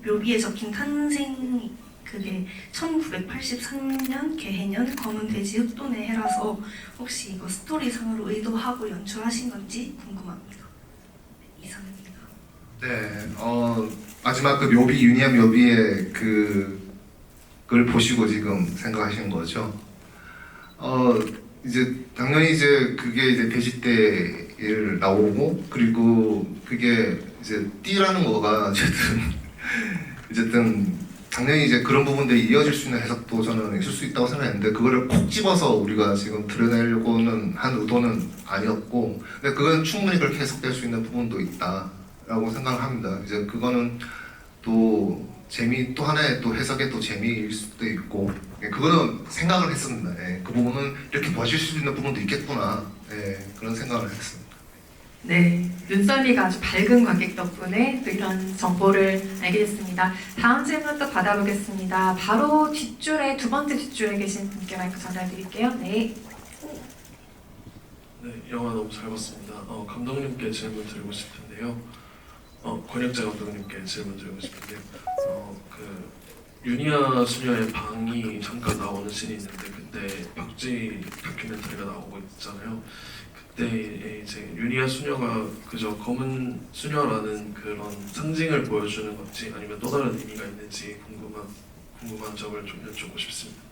Speaker 6: 묘비에 적힌 탄생이 그게 1983년 개해년 검은 돼지 흑돈의 해라서 혹시 이거 스토리상으로 의도하고 연출하신 건지 궁금합니다. 네, 이상입니다.
Speaker 5: 네, 마지막 그 묘비 유니아 묘비의 그걸 보시고 지금 생각하시는 거죠. 이제 당연히 이제 그게 이제 돼지 떼를 나오고 그리고 그게 이제 띠라는 거가 어쨌든 당연히 이제 그런 부분들이 이어질 수 있는 해석도 저는 있을 수 있다고 생각했는데 그거를 콕 집어서 우리가 지금 드러내려고는 한 의도는 아니었고 근데 그건 충분히 그렇게 해석될 수 있는 부분도 있다라고 생각을 합니다. 이제 그거는 또 또 하나의 또 해석의 또 재미일 수도 있고 그거는 생각을 했습니다. 예, 그 부분은 이렇게 보실 수 있는 부분도 있겠구나 그런 생각을 했습니다.
Speaker 1: 네, 눈썰미가 아주 밝은 관객 덕분에 또 이런 정보를 알게 됐습니다. 다음 질문 또 받아보겠습니다. 바로 두 번째 뒷줄에 계신 분께 마이크 전달드릴게요. 네.
Speaker 7: 네, 영화 너무 잘 봤습니다. 감독님께 질문 드리고 싶은데요. 권혁재 감독님께 질문 드리고 싶은데요. 그 유니아 수녀의 방이 잠깐 나오는 씬이 있는데 그때 벽지 다큐멘터리가 나오고 있잖아요. 그때 이제 유니아 수녀가 그저 검은 수녀라는 그런 상징을 보여주는 건지 아니면 또 다른 의미가 있는지 궁금한 점을 좀 여쭙고 싶습니다.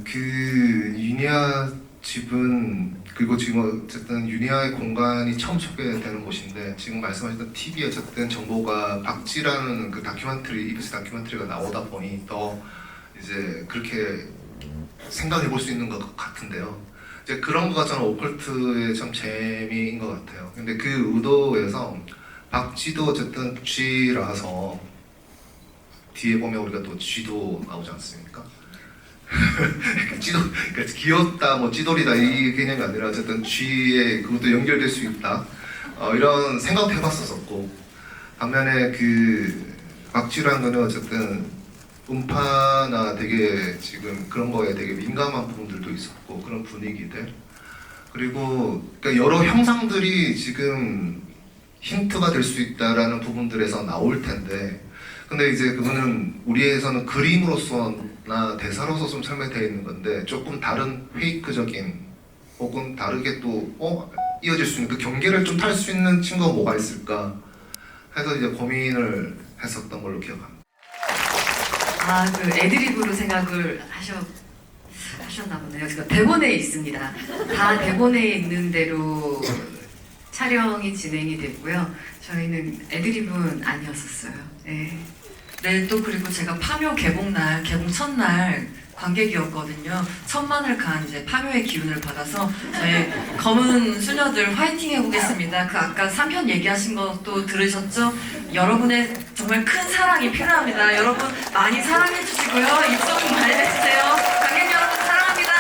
Speaker 5: 그 유니아 집은 그리고 지금 어쨌든 유니아의 공간이 처음 소개되는 곳인데 지금 말씀하셨던 TV 어쨌든 정보가 박쥐라는 그 다큐멘터리 EBS 다큐멘터리가 나오다 보니 더 이제 그렇게 생각해 볼 수 있는 것 같은데요. 이제 그런 거가 저는 오컬트의 참 재미인 것 같아요. 근데 그 의도에서 박쥐도 어쨌든 쥐라서 뒤에 보면 우리가 또 쥐도 나오지 않습니까? 쥐도 그러니까 귀엽다 뭐 쥐돌이다 이 개념이 아니라 어쨌든 쥐에 그것도 연결될 수 있다 이런 생각도 해봤었고 반면에 그 박쥐라는 거는 어쨌든 음파나 되게 지금 그런 거에 되게 민감한 부분들도 있었고 그런 분위기들 그리고 그러니까 여러 형상들이 지금 힌트가 될 수 있다라는 부분들에서 나올 텐데 근데 이제 그거는 우리에서는 그림으로서나 대사로서 좀 설명되어 있는 건데 조금 다른 페이크적인 혹은 다르게 또 이어질 수 있는 그 경계를 좀 탈 수 있는 친구가 뭐가 있을까 해서 이제 고민을 했었던 걸로 기억합니다.
Speaker 3: 그 애드립으로 생각을 하셨나 보네요. 지금 대본에 있습니다. 다 대본에 있는 대로 촬영이 진행이 됐고요. 저희는 애드립은 아니었었어요. 네.
Speaker 8: 네, 또 그리고 제가 파묘 개봉 첫날 관객이었거든요. 천만을 간 이제 파묘의 기운을 받아서 저희 검은 수녀들 화이팅 해보겠습니다. 그 아까 3편 얘기하신 것도 들으셨죠? 여러분의 정말 큰 사랑이 필요합니다. 여러분 많이 사랑해 주시고요. 입소문 많이 해주세요. 관객 여러분 사랑합니다.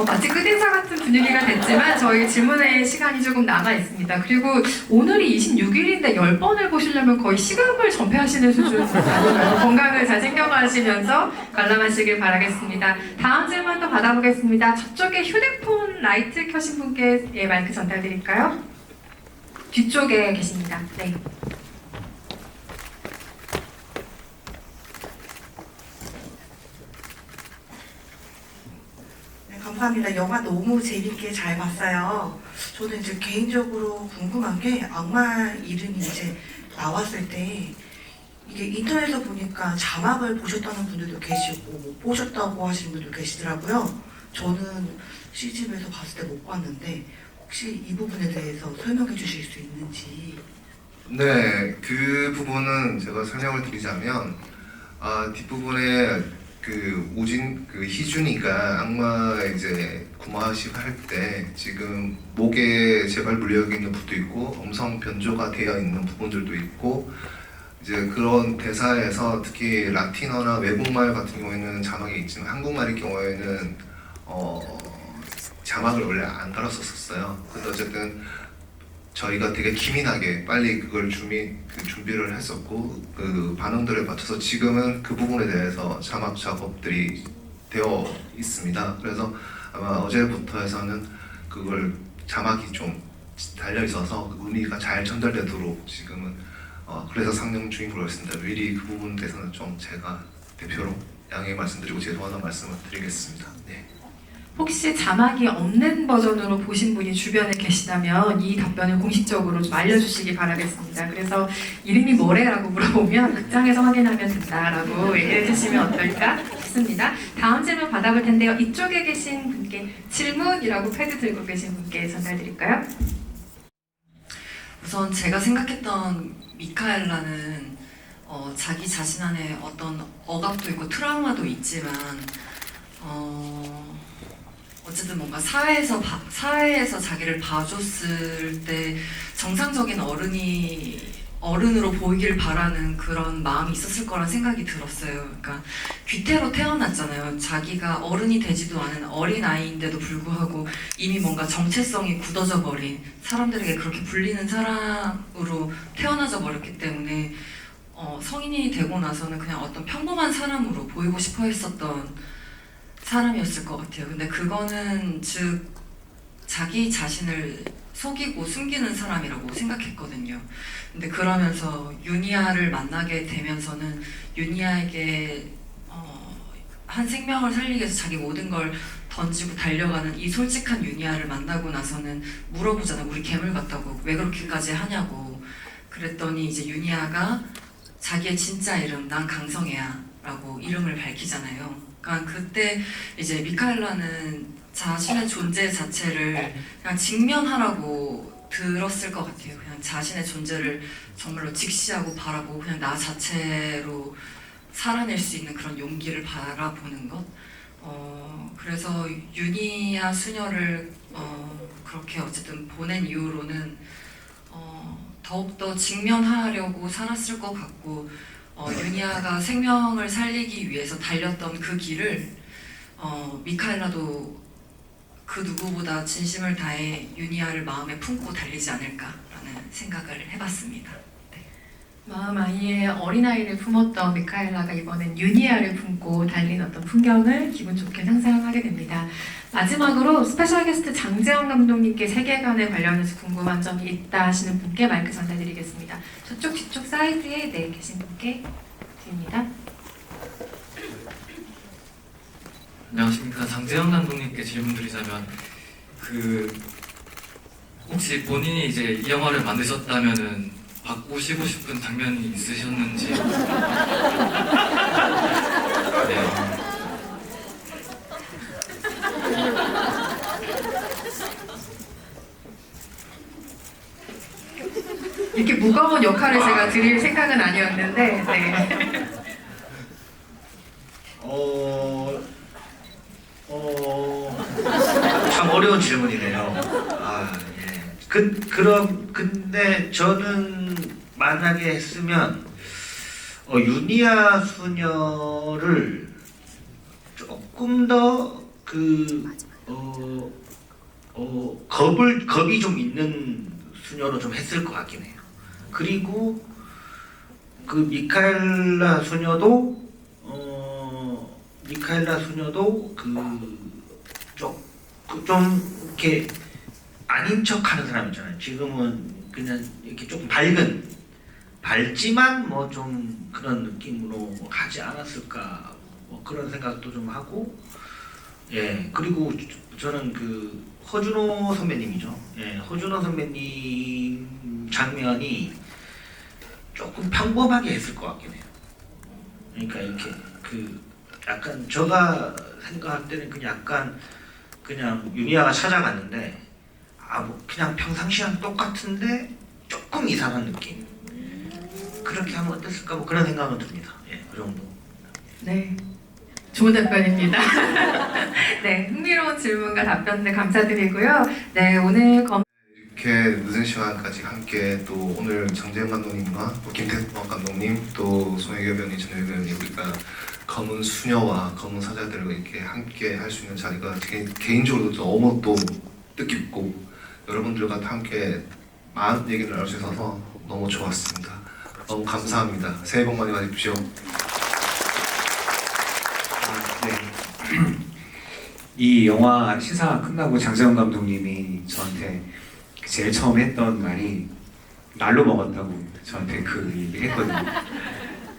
Speaker 1: 마치 끝인사 같은 분위기가 됐지만 저희 질문의 시간이 조금 남아 있습니다. 그리고 오늘이 26일인데 10번을 보시려면 거의 시간을 전폐하시는 수준 아닌가요? 건강을 잘 챙겨가시면서 관람하시길 바라겠습니다. 다음 질문도 받아보겠습니다. 저쪽에 휴대폰 라이트 켜신 분께 마이크 전달드릴까요? 뒤쪽에 계십니다. 네.
Speaker 9: 감사합니다. 영화 너무 재밌게 잘 봤어요. 저는 이제 개인적으로 궁금한 게 악마 이름이 이제 나왔을 때 이게 인터넷에서 보니까 자막을 보셨다는 분들도 계시고 못 보셨다고 하시는 분도 계시더라고요. 저는 C집에서 봤을 때 못 봤는데 혹시 이 부분에 대해서 설명해 주실 수 있는지.
Speaker 5: 네, 그 부분은 제가 설명을 드리자면 뒷부분에 그 희준이가 악마 이제 구마식 할 때 지금 목에 재발 물려져 있는 부분도 있고 음성 변조가 되어 있는 부분들도 있고 이제 그런 대사에서 특히 라틴어나 외국말 같은 경우에는 자막이 있지만 한국말의 경우에는 자막을 원래 안 달았었어요. 근데 어쨌든 저희가 되게 기민하게 빨리 그걸 준비를 했었고 그 반응들에 맞춰서 지금은 그 부분에 대해서 자막 작업들이 되어 있습니다. 그래서 아마 어제부터 해서는 그걸 자막이 좀 달려 있어서 의미가 잘 전달되도록 지금은 그래서 상영 중인 걸로 있습니다. 미리 그 부분에 대해서는 좀 제가 대표로 양해 말씀드리고 죄송하다는 말씀을 드리겠습니다. 네.
Speaker 1: 혹시 자막이 없는 버전으로 보신 분이 주변에 계시다면 이 답변을 공식적으로 좀 알려주시기 바라겠습니다. 그래서 이름이 뭐래라고 물어보면 극장에서 확인하면 된다라고 얘기해 주시면 어떨까 싶습니다. 다음 질문 받아볼 텐데요. 이쪽에 계신 분께 질문이라고 패드 들고 계신 분께 전달드릴까요?
Speaker 8: 우선 제가 생각했던 미카엘라는 자기 자신 안에 어떤 억압도 있고 트라우마도 있지만 어쨌든 뭔가 사회에서 자기를 봐줬을 때 정상적인 어른으로 보이길 바라는 그런 마음이 있었을 거란 생각이 들었어요. 그러니까 귀태로 태어났잖아요. 자기가 어른이 되지도 않은 어린 아이인데도 불구하고 이미 뭔가 정체성이 굳어져 버린 사람들에게 그렇게 불리는 사람으로 태어나져 버렸기 때문에 성인이 되고 나서는 그냥 어떤 평범한 사람으로 보이고 싶어 했었던 사람이었을 것 같아요. 근데 그거는 즉 자기 자신을 속이고 숨기는 사람이라고 생각했거든요. 근데 그러면서 유니아를 만나게 되면서는 유니아에게 한 생명을 살리기 위해서 자기 모든 걸 던지고 달려가는 이 솔직한 유니아를 만나고 나서는 물어보잖아요. 우리 괴물 같다고 왜 그렇게까지 하냐고. 그랬더니 이제 유니아가 자기의 진짜 이름 난 강성애야 라고 이름을 밝히잖아요. 그러니까 그때 이제 미카엘라는 자신의 존재 자체를 그냥 직면하라고 들었을 것 같아요. 그냥 자신의 존재를 정말로 직시하고 바라보고 그냥 나 자체로 살아낼 수 있는 그런 용기를 바라보는 것. 그래서 유니아 수녀를 그렇게 어쨌든 보낸 이후로는 더욱더 직면하려고 살았을 것 같고 유니아가 생명을 살리기 위해서 달렸던 그 길을 미카엘라도 그 누구보다 진심을 다해 유니아를 마음에 품고 달리지 않을까라는 생각을 해봤습니다.
Speaker 1: 마음 아이의 어린아이를 품었던 미카엘라가 이번엔 유니아를 품고 달린 어떤 풍경을 기분 좋게 상상하게 됩니다. 마지막으로 스페셜 게스트 장재영 감독님께 세계관에 관련해서 궁금한 점이 있다 하시는 분께 마이크 전달드리겠습니다. 저쪽 뒤쪽 사이드에 계신 분께 드립니다.
Speaker 10: 안녕하십니까. 장재영 감독님께 질문 드리자면 혹시 본인이 이제 이 영화를 만드셨다면은 바꾸시고 싶은 장면이 있으셨는지. 네.
Speaker 1: 이렇게 무거운 역할을 제가 드릴 생각은 아니었는데 네.
Speaker 2: 참 어려운 질문이네요. 예. 근데 저는 만약에 했으면 유니아 수녀를 조금 더 겁이 좀 있는 수녀로 좀 했을 것 같긴 해요. 그리고 그 미카엘라 수녀도 좀 이렇게 아닌 척하는 사람 있잖아요. 지금은 그냥 이렇게 조금 밝지만 뭐 좀 그런 느낌으로 하지 않았을까 뭐 그런 생각도 좀 하고. 예, 그리고 저는 그 허준호 선배님이죠. 예, 허준호 선배님 장면이 조금 평범하게 했을 것 같긴 해요. 그러니까 이렇게 약간 제가 생각할 때는 그냥 유니아가 찾아갔는데 뭐 그냥 평상시랑 똑같은데 조금 이상한 느낌. 그렇게 하면 어땠을까 뭐 그런 생각은 듭니다. 예, 그 정도.
Speaker 1: 네. 좋은 답변입니다. 네, 흥미로운 질문과 답변들 감사드리고요. 네, 오늘
Speaker 5: 이렇게 늦은 시간까지 함께 또 오늘 장재영 감독님과 또 김태성 감독님 또 송혜교 배우님, 전혜교 배우님 우리가 검은 수녀와 검은 사자들을 이렇게 함께 할 수 있는 자리가 개인적으로도 너무 또 뜻깊고 여러분들과 함께 많은 얘기를 나눌 수 있어서 너무 좋았습니다. 너무 감사합니다. 새해 복 많이 받으십시오.
Speaker 4: 네. 이 영화 시사 끝나고 장재영 감독님이 저한테 제일 처음 했던 말이 날로 먹었다고 저한테 그 얘기를 했거든요.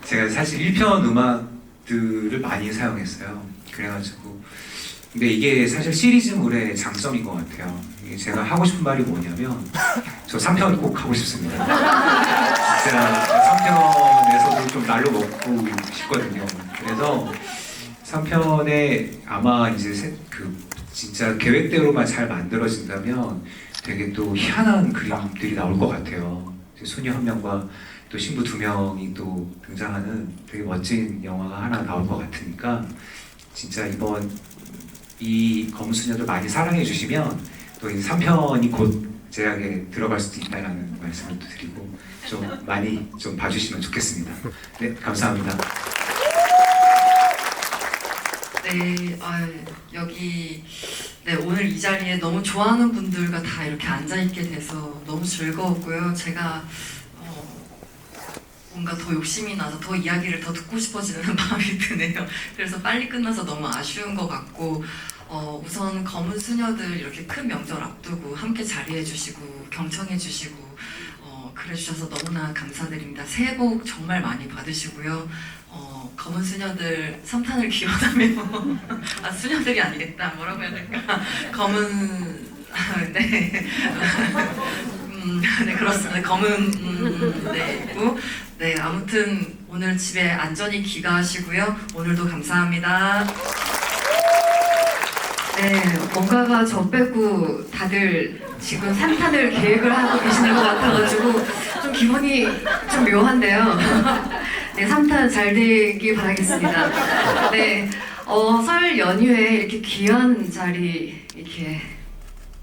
Speaker 4: 제가 사실 1편 음악들을 많이 사용했어요. 그래가지고 근데 이게 사실 시리즈물의 장점인 것 같아요. 이게 제가 하고 싶은 말이 뭐냐면 저 3편 꼭 하고 싶습니다. 진짜 3편에서도 좀 날로 먹고 싶거든요. 그래서 3편에 아마 이제 진짜 계획대로만 잘 만들어진다면 되게 또 희한한 그림들이 나올 것 같아요. 소녀 한 명과 또 신부 2명이 또 등장하는 되게 멋진 영화가 하나 나올 것 같으니까 진짜 이번 이 검수녀들 많이 사랑해 주시면 또 이 3편이 곧 제작에 들어갈 수도 있다는 말씀을 또 드리고 좀 많이 좀 봐주시면 좋겠습니다. 네, 감사합니다.
Speaker 8: 네, 여기 오늘 이 자리에 너무 좋아하는 분들과 다 이렇게 앉아 있게 돼서 너무 즐거웠고요. 제가 뭔가 더 욕심이 나서 더 이야기를 더 듣고 싶어지는 마음이 드네요. 그래서 빨리 끝나서 너무 아쉬운 것 같고 우선 검은 수녀들 이렇게 큰 명절 앞두고 함께 자리해주시고 경청해주시고 그래주셔서 너무나 감사드립니다. 새해 복 정말 많이 받으시고요. 검은 수녀들 섬탄을 기원하며 아 수녀들이 아니겠다 뭐라고 해야 될까 검은 네. 네 그렇습니다. 검은 네 있고 네 아무튼 오늘 집에 안전히 귀가하시고요. 오늘도 감사합니다.
Speaker 3: 네, 뭔가가 저 빼고 다들 지금 산탄을 계획을 하고 계시는 것 같아가지고 좀 기분이 좀 묘한데요. 네, 산탄 잘 되길 바라겠습니다. 네, 설 연휴에 이렇게 귀한 자리 이렇게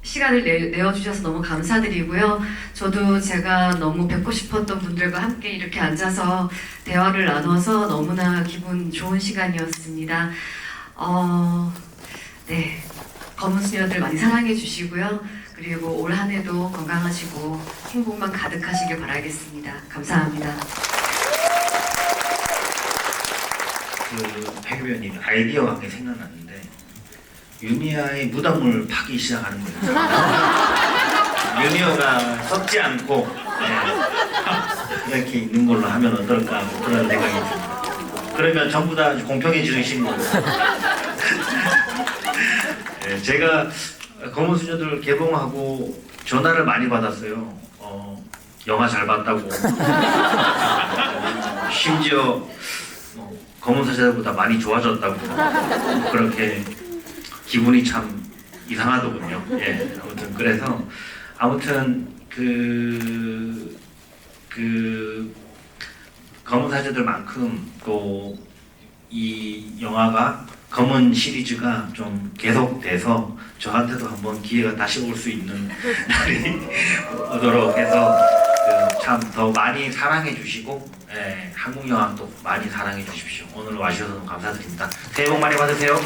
Speaker 3: 시간을 내어주셔서 너무 감사드리고요. 저도 제가 너무 뵙고 싶었던 분들과 함께 이렇게 앉아서 대화를 나눠서 너무나 기분 좋은 시간이었습니다. 네, 검은 수녀들 많이 사랑해 주시고요. 그리고 올 한 해도 건강하시고 행복만 가득하시길 바라겠습니다. 감사합니다.
Speaker 2: 백 의원님 아이디어가 한 게 생각났는데 유니아의 무덤을 파기 시작하는 거예요. 유니어가 썩지 않고 이렇게 있는 걸로 하면 어떨까 뭐 그런 생각이 듭니다. 그러면 전부 다 공평해지는 거예요. 네, 제가 검은 수녀들 개봉하고 전화를 많이 받았어요. 영화 잘 봤다고. 심지어 검은 사제들보다 많이 좋아졌다고. 그렇게 기분이 참 이상하더군요. 예, 아무튼 그래서 아무튼 그 검은 사제들만큼 또 이 영화가 검은 시리즈가 좀 계속돼서 저한테도 한번 기회가 다시 올 수 있는 날이 오도록 해서 참 더 많이 사랑해 주시고 한국 영화도 많이 사랑해 주십시오. 오늘 와주셔서 너무 감사드립니다. 새해 복 많이 받으세요.